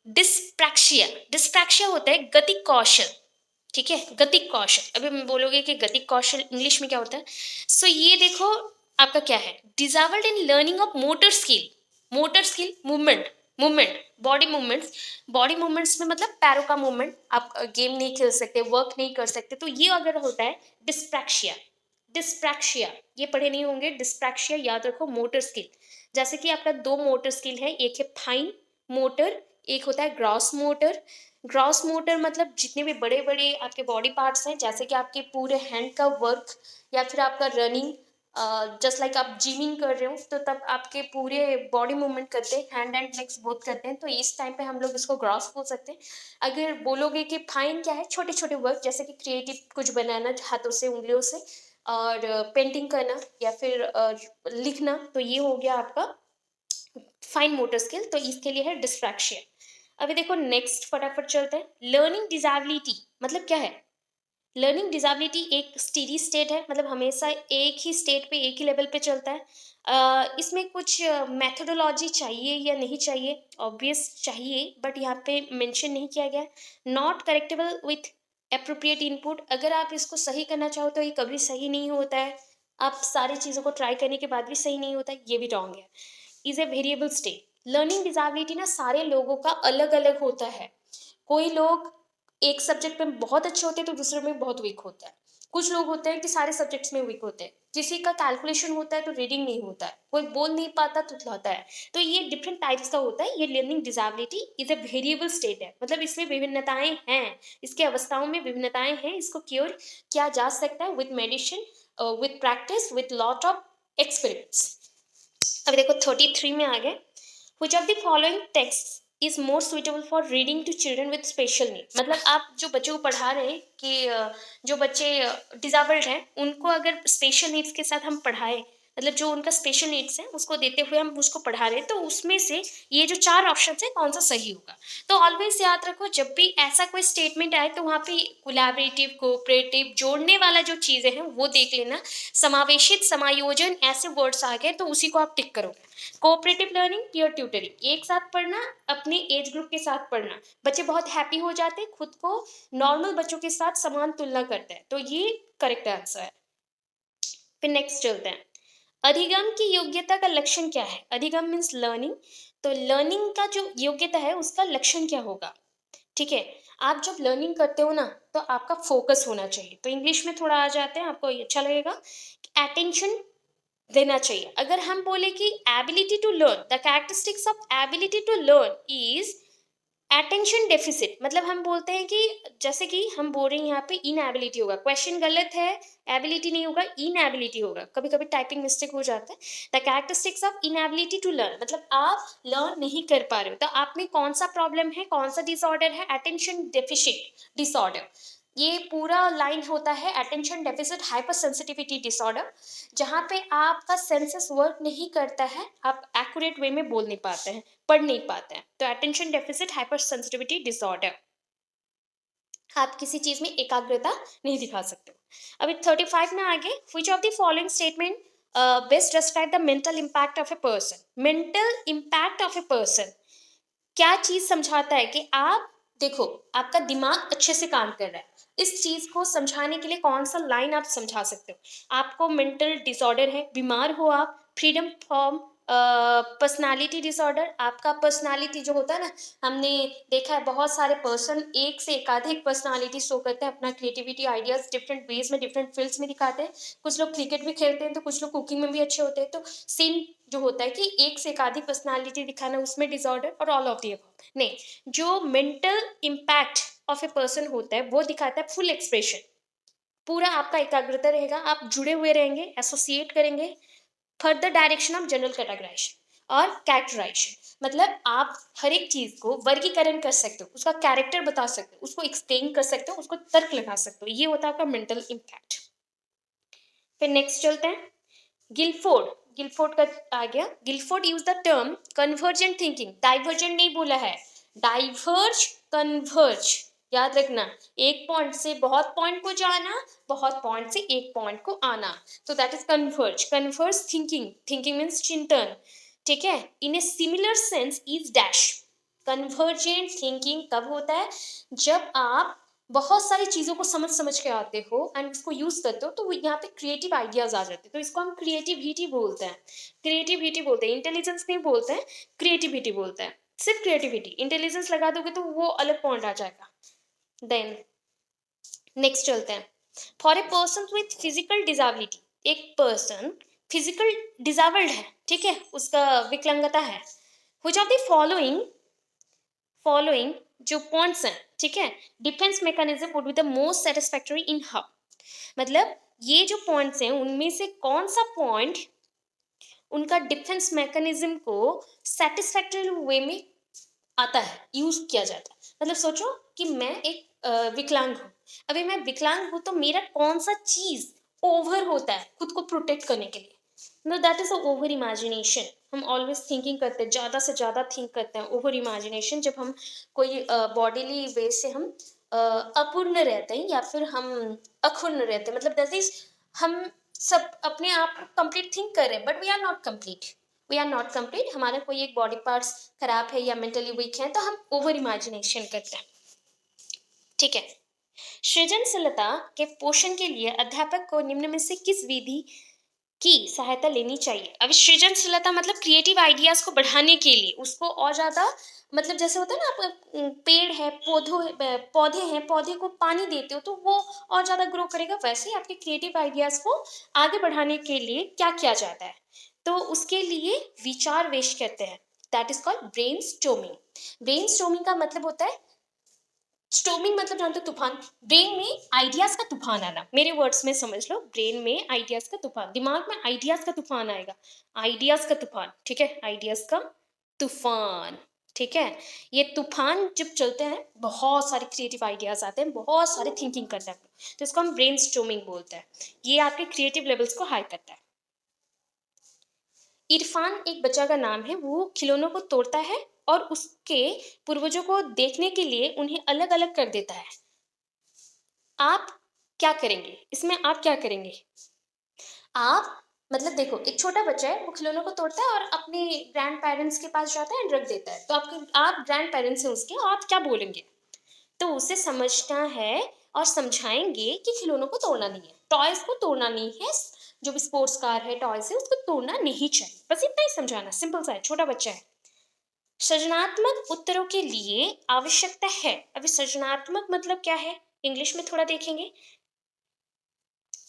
डिस्प्रैक्सिया। डिस्प्रैक्सिया होता है गतिक कौशल। ठीक है, गतिक कौशल। अभी हम बोलोगे कि गतिक कौशल इंग्लिश में क्या होता है, सो ये देखो आपका क्या है, disabled in learning of motor skill. Motor skill, movement, movement, body movements. Body movements में मतलब पैरों का मूवमेंट, आप गेम नहीं खेल सकते, वर्क नहीं कर सकते, तो ये अगर होता है डिस्प्रैक्सिया। डिस्प्रैक्सिया, ये पढ़े नहीं होंगे, डिस्प्रैक्सिया याद रखो। मोटर स्किल, जैसे कि आपका दो मोटर स्किल है, एक है फाइन मोटर, एक होता है ग्रॉस मोटर। ग्रॉस मोटर मतलब जितने भी बड़े बड़े आपके बॉडी पार्ट्स हैं, जैसे कि आपके पूरे हैंड का वर्क, या फिर आपका रनिंग, जस्ट लाइक आप जिमिंग कर रहे हो तो तब आपके पूरे बॉडी मूवमेंट करते हैं, हैंड एंड लेग्स बोथ करते हैं, तो इस टाइम पे हम लोग इसको ग्रॉस बोल सकते हैं। अगर बोलोगे कि फाइन क्या है, छोटे छोटे वर्क, जैसे कि क्रिएटिव कुछ बनाना हाथों से, उंगलियों से, और पेंटिंग करना, या फिर लिखना, तो ये हो गया आपका फाइन मोटर स्किल, तो इसके लिए है डिस्ट्रैक्शन। अभी देखो नेक्स्ट फटाफट चलते हैं। लर्निंग डिसेबिलिटी मतलब क्या है? लर्निंग डिसेबिलिटी एक स्टेडी स्टेट है, मतलब हमेशा एक ही स्टेट पे, एक ही लेवल पे चलता है। इसमें कुछ मेथोडोलॉजी चाहिए या नहीं चाहिए, ऑब्वियस चाहिए, बट यहाँ पे मेंशन नहीं किया गया। नॉट करेक्टेबल विथ अप्रोप्रिएट इनपुट, अगर आप इसको सही करना चाहो तो ये कभी सही नहीं होता है, आप सारी चीज़ों को ट्राई करने के बाद भी सही नहीं होता है, ये भी रॉन्ग है। Is a variable state. Learning disability ना सारे लोगों का अलग अलग होता है। कोई लोग एक सब्जेक्ट में बहुत अच्छे होते हैं तो दूसरे में बहुत वीक होता है। कुछ लोग होते हैं कि सारे सब्जेक्ट्स में वीक होते हैं, किसी का कैलकुलेशन होता है तो रीडिंग नहीं होता है, कोई बोल नहीं पाता तो होता है। तो ये डिफरेंट टाइप्स का होता है। ये learning disability is a variable state है, मतलब इसमें विभिन्नताएं हैं, इसके अवस्थाओं में विभिन्नताएं हैं, इसको क्योर किया जा सकता है with medicine, with practice, with lot of experiments. अभी देखो 33 में आ गए। Which of the following texts is more suitable for reading to children with special need? मतलब आप जो बच्चों को पढ़ा रहे हैं कि जो बच्चे डिसेबल्ड हैं उनको अगर स्पेशल नीड्स के साथ हम पढ़ाएं, मतलब जो उनका स्पेशल नीड्स है उसको देते हुए हम उसको पढ़ा रहे हैं, तो उसमें से ये जो चार ऑप्शन है कौन सा सही होगा। तो ऑलवेज याद रखो, जब भी ऐसा कोई स्टेटमेंट आए तो वहाँ पे कोलैबोरेटिव, कोऑपरेटिव, जोड़ने वाला जो चीज़ें हैं वो देख लेना। समावेशित, समायोजन, ऐसे वर्ड्स आ गए तो उसी को आप टिक करोगे। कोऑपरेटिव लर्निंग, पीयर ट्यूटरिंग, एक साथ पढ़ना, अपने एज ग्रुप के साथ पढ़ना, बच्चे बहुत हैप्पी हो जाते हैं, खुद को नॉर्मल बच्चों के साथ समान तुलना करते हैं, तो ये करेक्ट आंसर है। फिर नेक्स्ट चलते हैं। अधिगम की योग्यता का लक्षण क्या है? अधिगम मीन्स लर्निंग, तो लर्निंग का जो योग्यता है उसका लक्षण क्या होगा? ठीक है, आप जब लर्निंग करते हो ना तो आपका फोकस होना चाहिए, तो इंग्लिश में थोड़ा आ जाते हैं, आपको ये अच्छा लगेगा। अटेंशन देना चाहिए। अगर हम बोले कि ability to learn, the characteristics of ability to learn is attention deficit, मतलब हम बोलते हैं कि जैसे कि हम बोल रहे हैं यहाँ पे इनएबिलिटी होगा, क्वेश्चन गलत है, एबिलिटी नहीं होगा, इनएबिलिटी होगा, कभी कभी टाइपिंग मिस्टेक हो जाता है। The characteristics of inability to learn मतलब आप लर्न नहीं कर पा रहे हो, तो आप में कौन सा प्रॉब्लम है, कौन सा डिसऑर्डर है? Attention deficit disorder. ये पूरा लाइन होता है attention deficit hyper sensitivity disorder, जहाँ पे आपका सेंसेस वर्क नहीं करता है, आप एक्यूरेट वे में बोल नहीं पाते हैं, पढ़ नहीं पाते हैं, तो attention deficit hyper sensitivity disorder. आप किसी चीज में एकाग्रता नहीं दिखा सकते। अभी 35 में आगे, which of the following statement best describe the mental impact of a person? Mental impact of a person क्या चीज समझाता है कि आप देखो आपका दिमाग अच्छे से काम कर रहा है, इस चीज को समझाने के लिए कौन सा लाइन आप समझा सकते हो? आपको मेंटल डिसऑर्डर है, बीमार हो आप, फ्रीडम फ्रॉम पर्सनालिटी डिसऑर्डर, आपका पर्सनालिटी जो होता है ना, हमने देखा है बहुत सारे पर्सन एक से एकाधिक पर्सनालिटी शो करते हैं, अपना क्रिएटिविटी आइडियाज डिफरेंट वेज में डिफरेंट फील्ड्स में दिखाते हैं। कुछ लोग क्रिकेट भी खेलते हैं तो कुछ लोग कुकिंग में भी अच्छे होते हैं। तो सेम जो होता है कि एक से एकाधिक पर्सनालिटी दिखाना, उसमें डिसऑर्डर और ऑल ऑफ दी अबव नहीं। जो mental impact of a person होता है वो दिखाता है फुल एक्सप्रेशन। पूरा आपका एकाग्रता रहेगा, आप जुड़े हुए रहेंगे, एसोसिएट करेंगे। Further direction of general categorisation और कैरेक्टराइजेशन, मतलब आप हर एक चीज को वर्गीकरण कर सकते हो, उसका कैरेक्टर बता सकते हो, उसको एक्सप्लेन कर सकते हो, उसको तर्क लगा सकते हो। ये होता है आपका मेंटल इम्पैक्ट। फिर नेक्स्ट चलते हैं। गिलफोर्ड, गिलफोर्ड का आ गया। Guilford use the term convergent thinking, divergent नहीं बोला है, डाइवर्ज कन्वर्ज, याद रखना। एक पॉइंट से बहुत पॉइंट को जाना, बहुत पॉइंट से एक पॉइंट को आना, तो that is converge. Converge thinking, thinking means चिंतन, ठीक है। In a similar sense is dash. Convergent thinking कब होता है? जब आप बहुत सारी चीज़ों को समझ समझ के आते हो एंड उसको यूज़ करते हो, तो यहाँ पे क्रिएटिव आइडियाज आ जाते हैं, तो इसको हम क्रिएटिविटी बोलते हैं। क्रिएटिविटी बोलते हैं, इंटेलिजेंस नहीं बोलते हैं, क्रिएटिविटी बोलते हैं। सिर्फ क्रिएटिविटी, इंटेलिजेंस लगा दोगे तो वो अलग पॉइंट आ जाएगा। देन नेक्स्ट चलते हैं। For a person with physical disability, एक पर्सन फिजिकल डिजाबल्ड है, ठीक है, उसका विकलांगता है। व्हिच ऑफ द फॉलोइंग जो पॉइंट्स हैं, ठीक है, defence mechanism would be the most satisfactory in how, मतलब ये जो पॉइंट्स हैं उनमें से कौन सा पॉइंट उनका डिफेंस मैकेनिज्म को सेटिस्फैक्टरी वे में आता है, यूज किया जाता है। मतलब सोचो कि मैं एक विकलांग हूँ। अभी मैं विकलांग हूँ तो मेरा कौन सा चीज ओवर होता है खुद को प्रोटेक्ट करने के लिए? No, that is over imagination. हम ऑलवेज थिंकिंग करते हैं, ज्यादा से ज्यादा थिंक करते हैं, ओवर इमेजिनेशन। जब हम कोई बॉडीली वे से हम अपूर्ण रहते हैं या फिर हम अक्षुण्ण रहते हैं, मतलब दैट इज हम सब अपने आप को कंप्लीट थिंक कर रहे हैं, but we are not complete. We are not complete, हमारा कोई एक बॉडी पार्ट्स खराब है या मेंटली वीक है तो हम ओवर इमेजिनेशन करते हैं, ठीक है। सृजनशीलता के पोषण के लिए अध्यापक को निम्न में से किस विधि की सहायता लेनी चाहिए? अब सृजनशीलता मतलब क्रिएटिव आइडियाज को बढ़ाने के लिए उसको और ज्यादा, मतलब जैसे होता है ना, आप पेड़ है, पौधे हैं, पौधे को पानी देते हो तो वो और ज्यादा ग्रो करेगा। वैसे ही आपके क्रिएटिव आइडियाज को आगे बढ़ाने के लिए क्या किया जाता है? तो उसके लिए विचार वेश कहते हैं, that is called brainstorming. Brainstorming का मतलब होता है, स्टोमिंग मतलब जानते हो, तूफान। ब्रेन में आइडियाज का तूफान आना, मेरे वर्ड्स में समझ लो, ब्रेन में आइडियाज का तूफान, दिमाग में आइडियाज का तूफान आएगा। आइडियाज का तूफान, ठीक है, आइडियाज का तूफान, ठीक है। ये तूफान जब चलते हैं बहुत सारे क्रिएटिव आइडियाज आते हैं, बहुत सारे थिंकिंग करते हैं, तो इसको हम ब्रेन स्टोमिंग बोलते हैं। ये आपके क्रिएटिव लेवल्स को हाई करता है। इरफान एक बच्चा का नाम है, वो खिलौनों को तोड़ता है और उसके पूर्वजों को देखने के लिए उन्हें अलग अलग कर देता है। आप क्या करेंगे इसमें? आप क्या करेंगे? आप, मतलब देखो, एक छोटा बच्चा है, वो खिलौनों को तोड़ता है और अपने ग्रैंड पेरेंट्स के पास जाता है एंड रख देता है, तो आप ग्रैंड पेरेंट्स हैं उसके, और आप क्या बोलेंगे? तो उसे समझना है और समझाएंगे कि खिलौनों को तोड़ना नहीं है, टॉयज को तोड़ना नहीं है, जो भी स्पोर्ट्स कार है, टॉयज है, उसको तोड़ना नहीं चाहिए। बस इतना ही समझाना, सिंपल सा है, छोटा बच्चा है। सृजनात्मक उत्तरों के लिए आवश्यकता है। अभी सृजनात्मक मतलब क्या है, इंग्लिश में थोड़ा देखेंगे।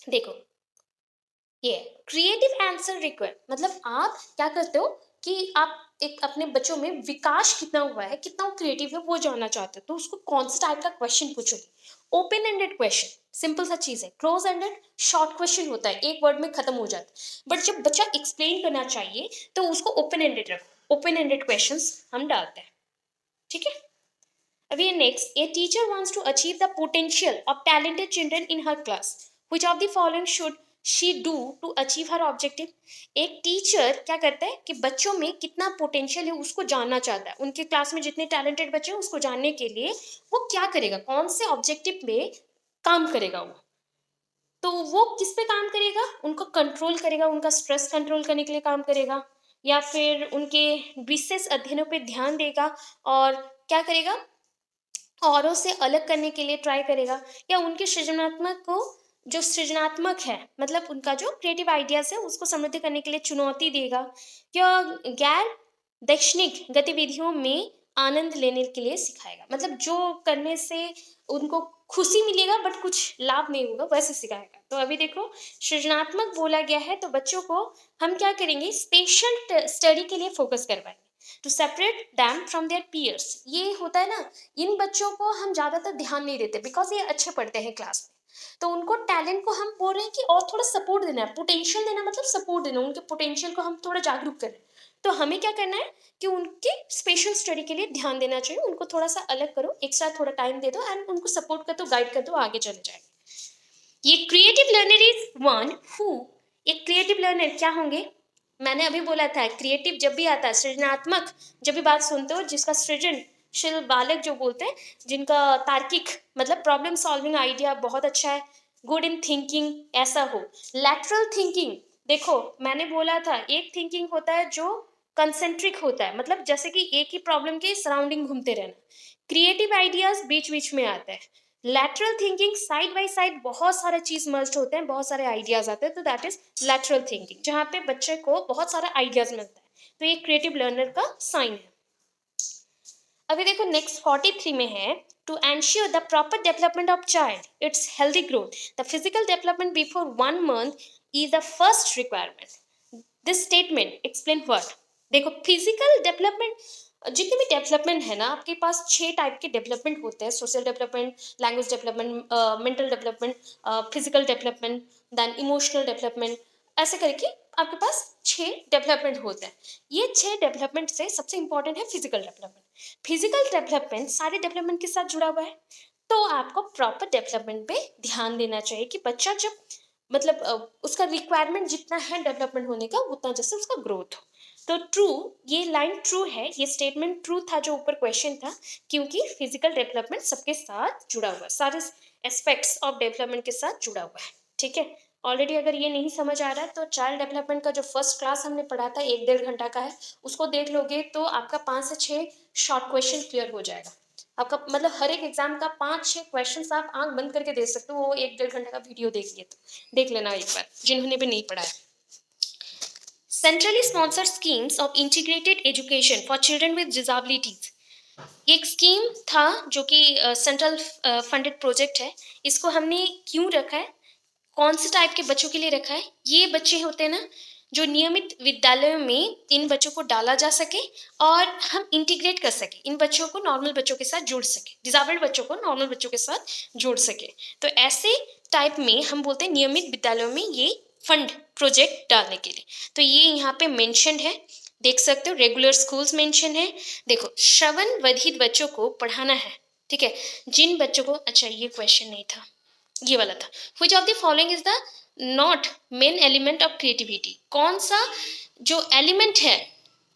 देखो, ये क्रिएटिव आंसर रिक्वायर, मतलब आप क्या करते हो कि आप एक अपने बच्चों में विकास कितना हुआ है, कितना वो क्रिएटिव है, वो जानना चाहते हो, तो उसको कौन सा टाइप का क्वेश्चन पूछोगे? ओपन एंडेड क्वेश्चन, सिंपल सा चीज है। क्लोज एंडेड शॉर्ट क्वेश्चन होता है, एक वर्ड में खत्म हो जाता है, बट जब बच्चा एक्सप्लेन करना चाहिए तो उसको ओपन एंडेड रखो। ओपन एंडेड क्वेश्चन हम डालते हैं, ठीक है। अभी ये next, a teacher wants to achieve the potential of talented children in her class, which of the following should she do to achieve her objective? एक टीचर क्या करता है कि बच्चों में कितना पोटेंशियल है उसको जानना चाहता है, उनके क्लास में जितने टैलेंटेड बच्चे हैं उसको जानने के लिए वो क्या करेगा, कौन से ऑब्जेक्टिव में काम करेगा वो? तो वो किस पे काम करेगा? उनको कंट्रोल करेगा, उनका स्ट्रेस कंट्रोल करने के लिए काम करेगा, या फिर उनके विशेष अध्ययनों पे ध्यान देगा और क्या करेगा, औरों से अलग करने के लिए ट्राई करेगा, या उनके सृजनात्मक को जो सृजनात्मक है, मतलब उनका जो क्रिएटिव आइडियाज़ है उसको समृद्ध करने के लिए चुनौती देगा, क्या गैर दैक्षणिक गतिविधियों में आनंद लेने के लिए सिखाएगा, मतलब जो करने से उनको खुशी मिलेगा बट कुछ लाभ नहीं होगा वैसे सिखाएगा। तो अभी देखो सृजनात्मक बोला गया है तो बच्चों को हम क्या करेंगे, स्पेशल स्टडी के लिए फोकस करवाएंगे to separate them from their peers. ये होता है ना, इन बच्चों को हम ज़्यादातर ध्यान नहीं देते बिकॉज ये अच्छे पढ़ते हैं क्लास में, तो उनको टैलेंट को हम बोल रहे हैं कि और थोड़ा सपोर्ट देना है, पोटेंशियल देना मतलब सपोर्ट देना, उनके पोटेंशियल को हम थोड़ा जागरूक करें। तो हमें क्या करना है कि उनके स्पेशल स्टडी के लिए ध्यान देना चाहिए, उनको थोड़ा सा अलग करो, एक साथ थोड़ा टाइम दे दो एंड उनको सपोर्ट कर दो, गाइड कर दो, आगे चले जाए। ये creative learner is one who, एक क्रिएटिव लर्नर क्या होंगे, मैंने अभी बोला था क्रिएटिव जब भी आता है, सृजनात्मक जब भी बात सुनते हो, जिसका सृजनशील बालक जो बोलते हैं, जिनका तार्किक मतलब प्रॉब्लम सॉल्विंग आइडिया बहुत अच्छा है, गुड इन थिंकिंग ऐसा हो। लैटरल थिंकिंग, देखो मैंने बोला था एक थिंकिंग होता है जो कंसेंट्रिक होता है, मतलब जैसे कि एक ही प्रॉब्लम के सराउंडिंग घूमते रहना, क्रिएटिव आइडियाज बीच बीच में आता है। Lateral thinking side by side बहुत सारे चीज मर्ज होते हैं, बहुत सारे आइडियाज आते हैं, तो दैट इज लैटरल थिंकिंग, जहाँ पे बच्चे को बहुत सारा आइडियाज मिलता है, तो ये क्रिएटिव लर्नर का साइन है। अभी देखो नेक्स्ट 43 में है, to ensure the proper development of child its healthy growth the physical development before 1 month is the first requirement, this statement explain what. देखो फिजिकल डेवलपमेंट, जितने भी डेवलपमेंट है ना आपके पास 6 टाइप के डेवलपमेंट होते हैं, social development, language development, mental development, physical development, then emotional development, ऐसे करके आपके पास 6 डेवलपमेंट होते हैं। ये 6 डेवलपमेंट से सबसे इंपॉर्टेंट है फिजिकल डेवलपमेंट। फिजिकल डेवलपमेंट सारे डेवलपमेंट के साथ जुड़ा हुआ है, तो आपको प्रॉपर डेवलपमेंट पे ध्यान देना चाहिए कि बच्चा जब मतलब उसका रिक्वायरमेंट जितना है डेवलपमेंट होने का उतना जैसे उसका ग्रोथ हो। तो ट्रू, ये लाइन ट्रू है, ये स्टेटमेंट ट्रू था जो ऊपर क्वेश्चन था, क्योंकि फिजिकल डेवलपमेंट सबके साथ जुड़ा हुआ है, सारे एस्पेक्ट्स ऑफ डेवलपमेंट के साथ जुड़ा हुआ है। ठीक है, ऑलरेडी अगर ये नहीं समझ आ रहा है तो चाइल्ड डेवलपमेंट का जो फर्स्ट क्लास हमने पढ़ा था 1-1.5 घंटा का है, उसको देख लोगे तो आपका 5 से 6 शॉर्ट क्वेश्चन क्लियर हो जाएगा। आपका मतलब हर एक एग्जाम का 5-6 क्वेश्चन आप आंख बंद करके दे सकते हो, वो 1-1.5 घंटा का वीडियो देखिए, तो देख लेना एक बार जिन्होंने भी नहीं पढ़ा है। Centrally sponsored schemes of integrated education for children with disabilities, एक स्कीम था जो कि सेंट्रल फंडेड प्रोजेक्ट है। इसको हमने क्यों रखा है, कौन से टाइप के बच्चों के लिए रखा है, ये बच्चे होते हैं ना जो नियमित विद्यालयों में इन बच्चों को डाला जा सके और हम इंटीग्रेट कर सके, इन बच्चों को नॉर्मल बच्चों के साथ जोड़ सके, डिसेबल्ड बच्चों को नॉर्मल बच्चों के साथ जोड़ सके। तो ऐसे टाइप में हम बोलते हैं नियमित विद्यालयों में ये फंड प्रोजेक्ट डालने के लिए। तो ये यहाँ पे मेंशन है, देख सकते हो, रेगुलर स्कूल्स मेंशन है। देखो श्रवण बधिर बच्चों को पढ़ाना है, ठीक है, जिन बच्चों को, अच्छा ये क्वेश्चन नहीं था, ये वाला था, which of the following is the not main element of creativity, कौन सा जो एलिमेंट है,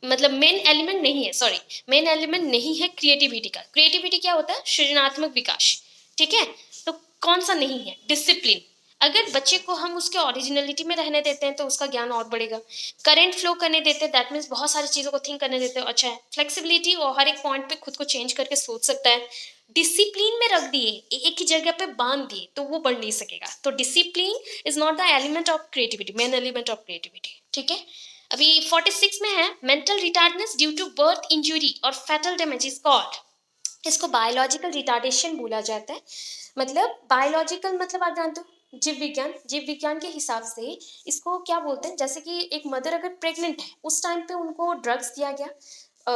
मतलब मेन एलिमेंट नहीं है, सॉरी मेन एलिमेंट नहीं है क्रिएटिविटी का। क्रिएटिविटी क्या होता है, सृजनात्मक विकास, ठीक है, तो कौन सा नहीं है, डिसिप्लिन, अगर बच्चे को हम उसके ओरिजिनलिटी में रहने देते हैं तो उसका ज्ञान और बढ़ेगा। करेंट फ्लो करने देते हैं, दैट मीन्स बहुत सारी चीज़ों को थिंक करने देते हैं, अच्छा है। फ्लेक्सिबिलिटी, और हर एक पॉइंट पे खुद को चेंज करके सोच सकता है। डिसिप्लिन में रख दिए, एक ही जगह पे बांध दिए तो वो बढ़ नहीं सकेगा, तो discipline is not the element of creativity, main element of creativity. ठीक है, अभी 46 में है, mental retardness due to birth injury और फैटल डैमेज इज कॉल्ड, इसको बायोलॉजिकल रिटार्डेशन बोला जाता है। मतलब बायोलॉजिकल मतलब आप जानते हो जीव विज्ञान, जीव विज्ञान के हिसाब से इसको क्या बोलते हैं, जैसे कि एक मदर अगर प्रेग्नेंट है उस टाइम पे उनको ड्रग्स दिया गया,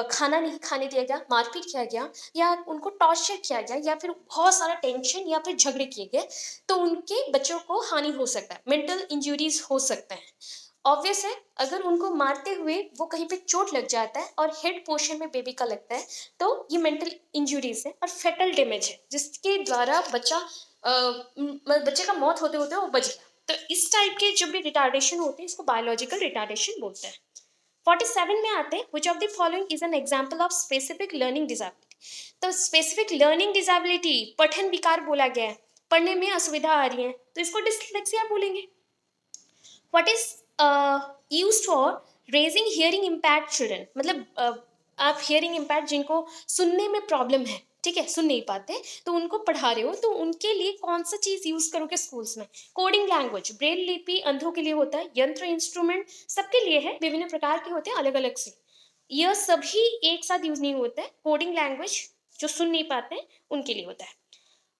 खाना नहीं खाने दिया गया, मारपीट किया गया, या उनको टॉर्चर किया गया, या फिर बहुत सारा टेंशन या फिर झगड़े किए गए, तो उनके बच्चों को हानि हो सकता है, मेंटल इंजुरीज हो सकते हैं। ऑब्वियस है, अगर उनको मारते हुए वो कहीं पे चोट लग जाता है और हेड पोर्शन में बेबी का लगता है, तो ये मेंटल इंजुरीज है और फेटल डैमेज है, जिसके द्वारा बच्चे का मौत होते होते वो बच गया। तो इस टाइप के जब भी रिटार्डेशन होते हैं इसको बायोलॉजिकल रिटार्डेशन बोलते हैं। 47 में आते हैं, which of the following is an example of specific learning disability. तो स्पेसिफिक लर्निंग डिसेबिलिटी पठन विकार बोला गया है, पढ़ने में असुविधा आ रही है, तो इसको डिस्लेक्सिया बोलेंगे। What is used for raising hearing impact children, मतलब आप हियरिंग इम्पैक्ट जिनको सुनने में प्रॉब्लम है, ठीक है, सुन नहीं पाते, तो उनको पढ़ा रहे हो, तो उनके लिए कौन-सा चीज़ यूज़ करोगे स्कूल्स में? कोडिंग लैंग्वेज, ब्रेल लिपि अंधों के लिए होता है, यंत्र इंस्ट्रूमेंट सबके लिए है, विभिन्न प्रकार के होते हैं अलग-अलग से। यह सभी एक साथ यूज़ नहीं होता है, कोडिंग लैंग्वेज जो सुन नहीं पाते हैं, उनके लिए होता है।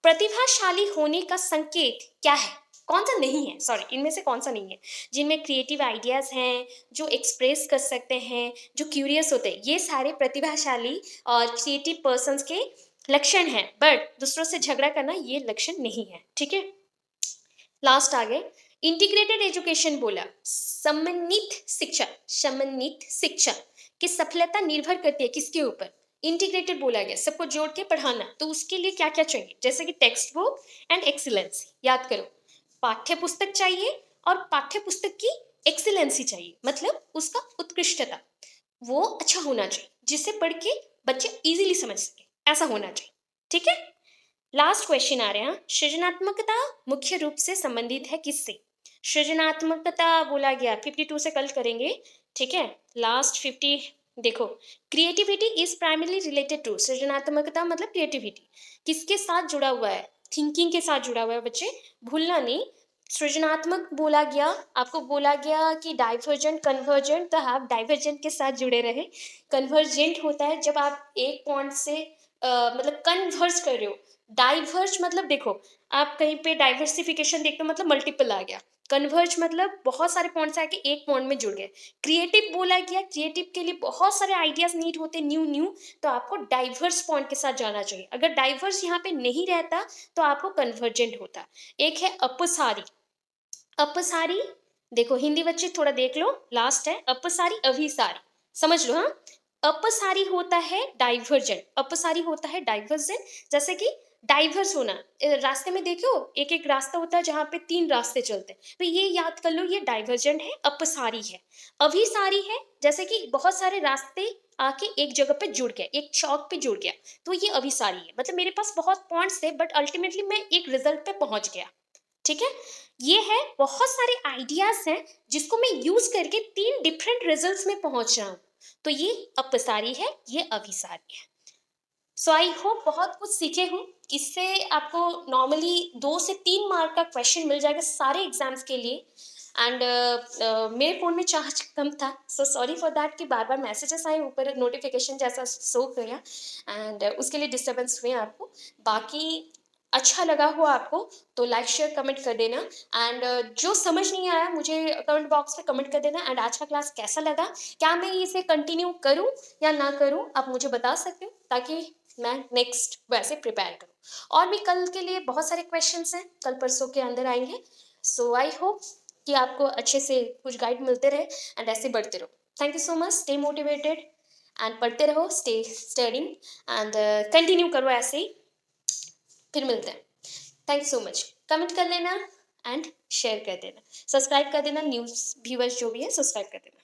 प्रतिभाशाली होने का संकेत क्या है? कौन-सा नहीं है? सॉरी, इनमें से कौन-सा नहीं है? जिनमें क्रिएटिव आइडियाज़ हैं, जो एक्सप्रेस कर सकते हैं, जो क्यूरियस होते हैं, ये सारे प्रतिभाशाली और क्रिएटिव पर्सन्स के लक्षण हैं, बट दूसरों से झगड़ा करना ये लक्षण नहीं है, ठीक है? लास्ट आ गए, इंटीग्रेटेड एजुकेशन बोला, समन्वित शिक्षा की सफलता निर्भर करती है किसके ऊपर? इंटीग्रेटेड बोला गया, सबको जोड़ के पढ़ाना, तो उसके लिए क्या क्या चाहिए? जैसे कि टेक्स्ट बुक एंड एक्सीलेंसी, याद करो, पाठ्य पुस्तक चाहिए और पाठ्य पुस्तक की एक्सीलेंसी चाहिए, मतलब उसका उत्कृष्टता, वो अच्छा होना चाहिए जिससे पढ़ के बच्चे इजीली समझ सके, ऐसा होना चाहिए, ठीक है? लास्ट क्वेश्चन आ रहे हैं, सृजनात्मकता मुख्य रूप से संबंधित है किससे? सृजनात्मकता बोला गया 52 से कल करेंगे, ठीक है? लास्ट 50 देखो, creativity is primarily related to, सृजनात्मकता मतलब क्रिएटिविटी किसके साथ जुड़ा हुआ है? थिंकिंग के साथ जुड़ा हुआ है बच्चे, भूलना नहीं। सृजनात्मक बोला गया, आपको बोला गया कि डाइवर्जेंट कन्वर्जेंट, तो आप डाइवर्जेंट के साथ जुड़े रहे। कन्वर्जेंट होता है जब आप एक पॉइंट से मतलब कन्वर्ज कर रहे हो। डाइवर्ज मतलब देखो, आप कहीं पे डाइवर्सिफिकेशन देखते हो मतलब मल्टीपल आ गया। कन्वर्ज मतलब बहुत सारे पॉइंट्स आके एक पॉइंट में जुड़ गए। क्रिएटिव बोला गया, क्रिएटिव के लिए बहुत सारे आइडियाज नीड होते न्यू न्यू, तो आपको डाइवर्स पॉइंट के साथ जाना चाहिए। अगर डाइवर्स यहाँ पे नहीं रहता तो आपको कन्वर्जेंट होता। एक है अपसारी, अपसारी देखो हिंदी बच्चे थोड़ा देख लो, लास्ट है अपसारी अभिसारी, समझ लो हाँ। अपसारी होता है डाइवर्जेंट, अपसारी होता है डाइवर्जेंट, जैसे कि डाइवर्स होना, रास्ते में देखो एक एक रास्ता होता है जहाँ पे तीन रास्ते चलते हैं, तो ये याद कर लो, ये डाइवर्जेंट है, अपसारी है। अभिसारी है जैसे कि बहुत सारे रास्ते आके एक जगह पे जुड़ गए, एक चौक पे जुड़ गया, तो ये अभिसारी है, मतलब मेरे पास बहुत पॉइंट्स थे बट अल्टीमेटली मैं एक रिजल्ट पे पहुंच गया, ठीक है? ये है, बहुत सारे आइडियाज हैं जिसको मैं यूज करके तीन डिफरेंट रिजल्ट्स में पहुंच रहा हूं, तो ये अपसारी है, ये अभिसारी है। सो आई होप बहुत कुछ सीखे हो, इससे आपको नॉर्मली 2 से 3 मार्क का क्वेश्चन मिल जाएगा सारे एग्जाम्स के लिए। एंड मेरे फ़ोन में चार्ज कम था, सो सॉरी फॉर दैट कि बार बार मैसेजेस आए ऊपर नोटिफिकेशन जैसा शो गया, एंड उसके लिए डिस्टर्बेंस हुए आपको। बाकी अच्छा लगा हो आपको तो लाइक शेयर कमेंट कर देना, एंड जो समझ नहीं आया मुझे कमेंट बॉक्स में कमेंट कर देना। एंड आज का क्लास कैसा लगा, क्या मैं इसे कंटिन्यू करूं या ना करूं, आप मुझे बता सकते हो, ताकि मैं नेक्स्ट वैसे प्रिपेयर करूं। और भी कल के लिए बहुत सारे क्वेश्चंस हैं, कल परसों के अंदर आएंगे। सो आई होप कि आपको अच्छे से कुछ गाइड मिलते रहे एंड ऐसे बढ़ते रहो। Thank you so much, stay motivated and पढ़ते रहो, स्टे स्टडिंग एंड कंटिन्यू करो ऐसे ही। फिर मिलते हैं, thank you so much. Comment कर लेना एंड शेयर कर देना, सब्सक्राइब कर देना, न्यूज़ व्यूवर्स जो भी है सब्सक्राइब कर देना।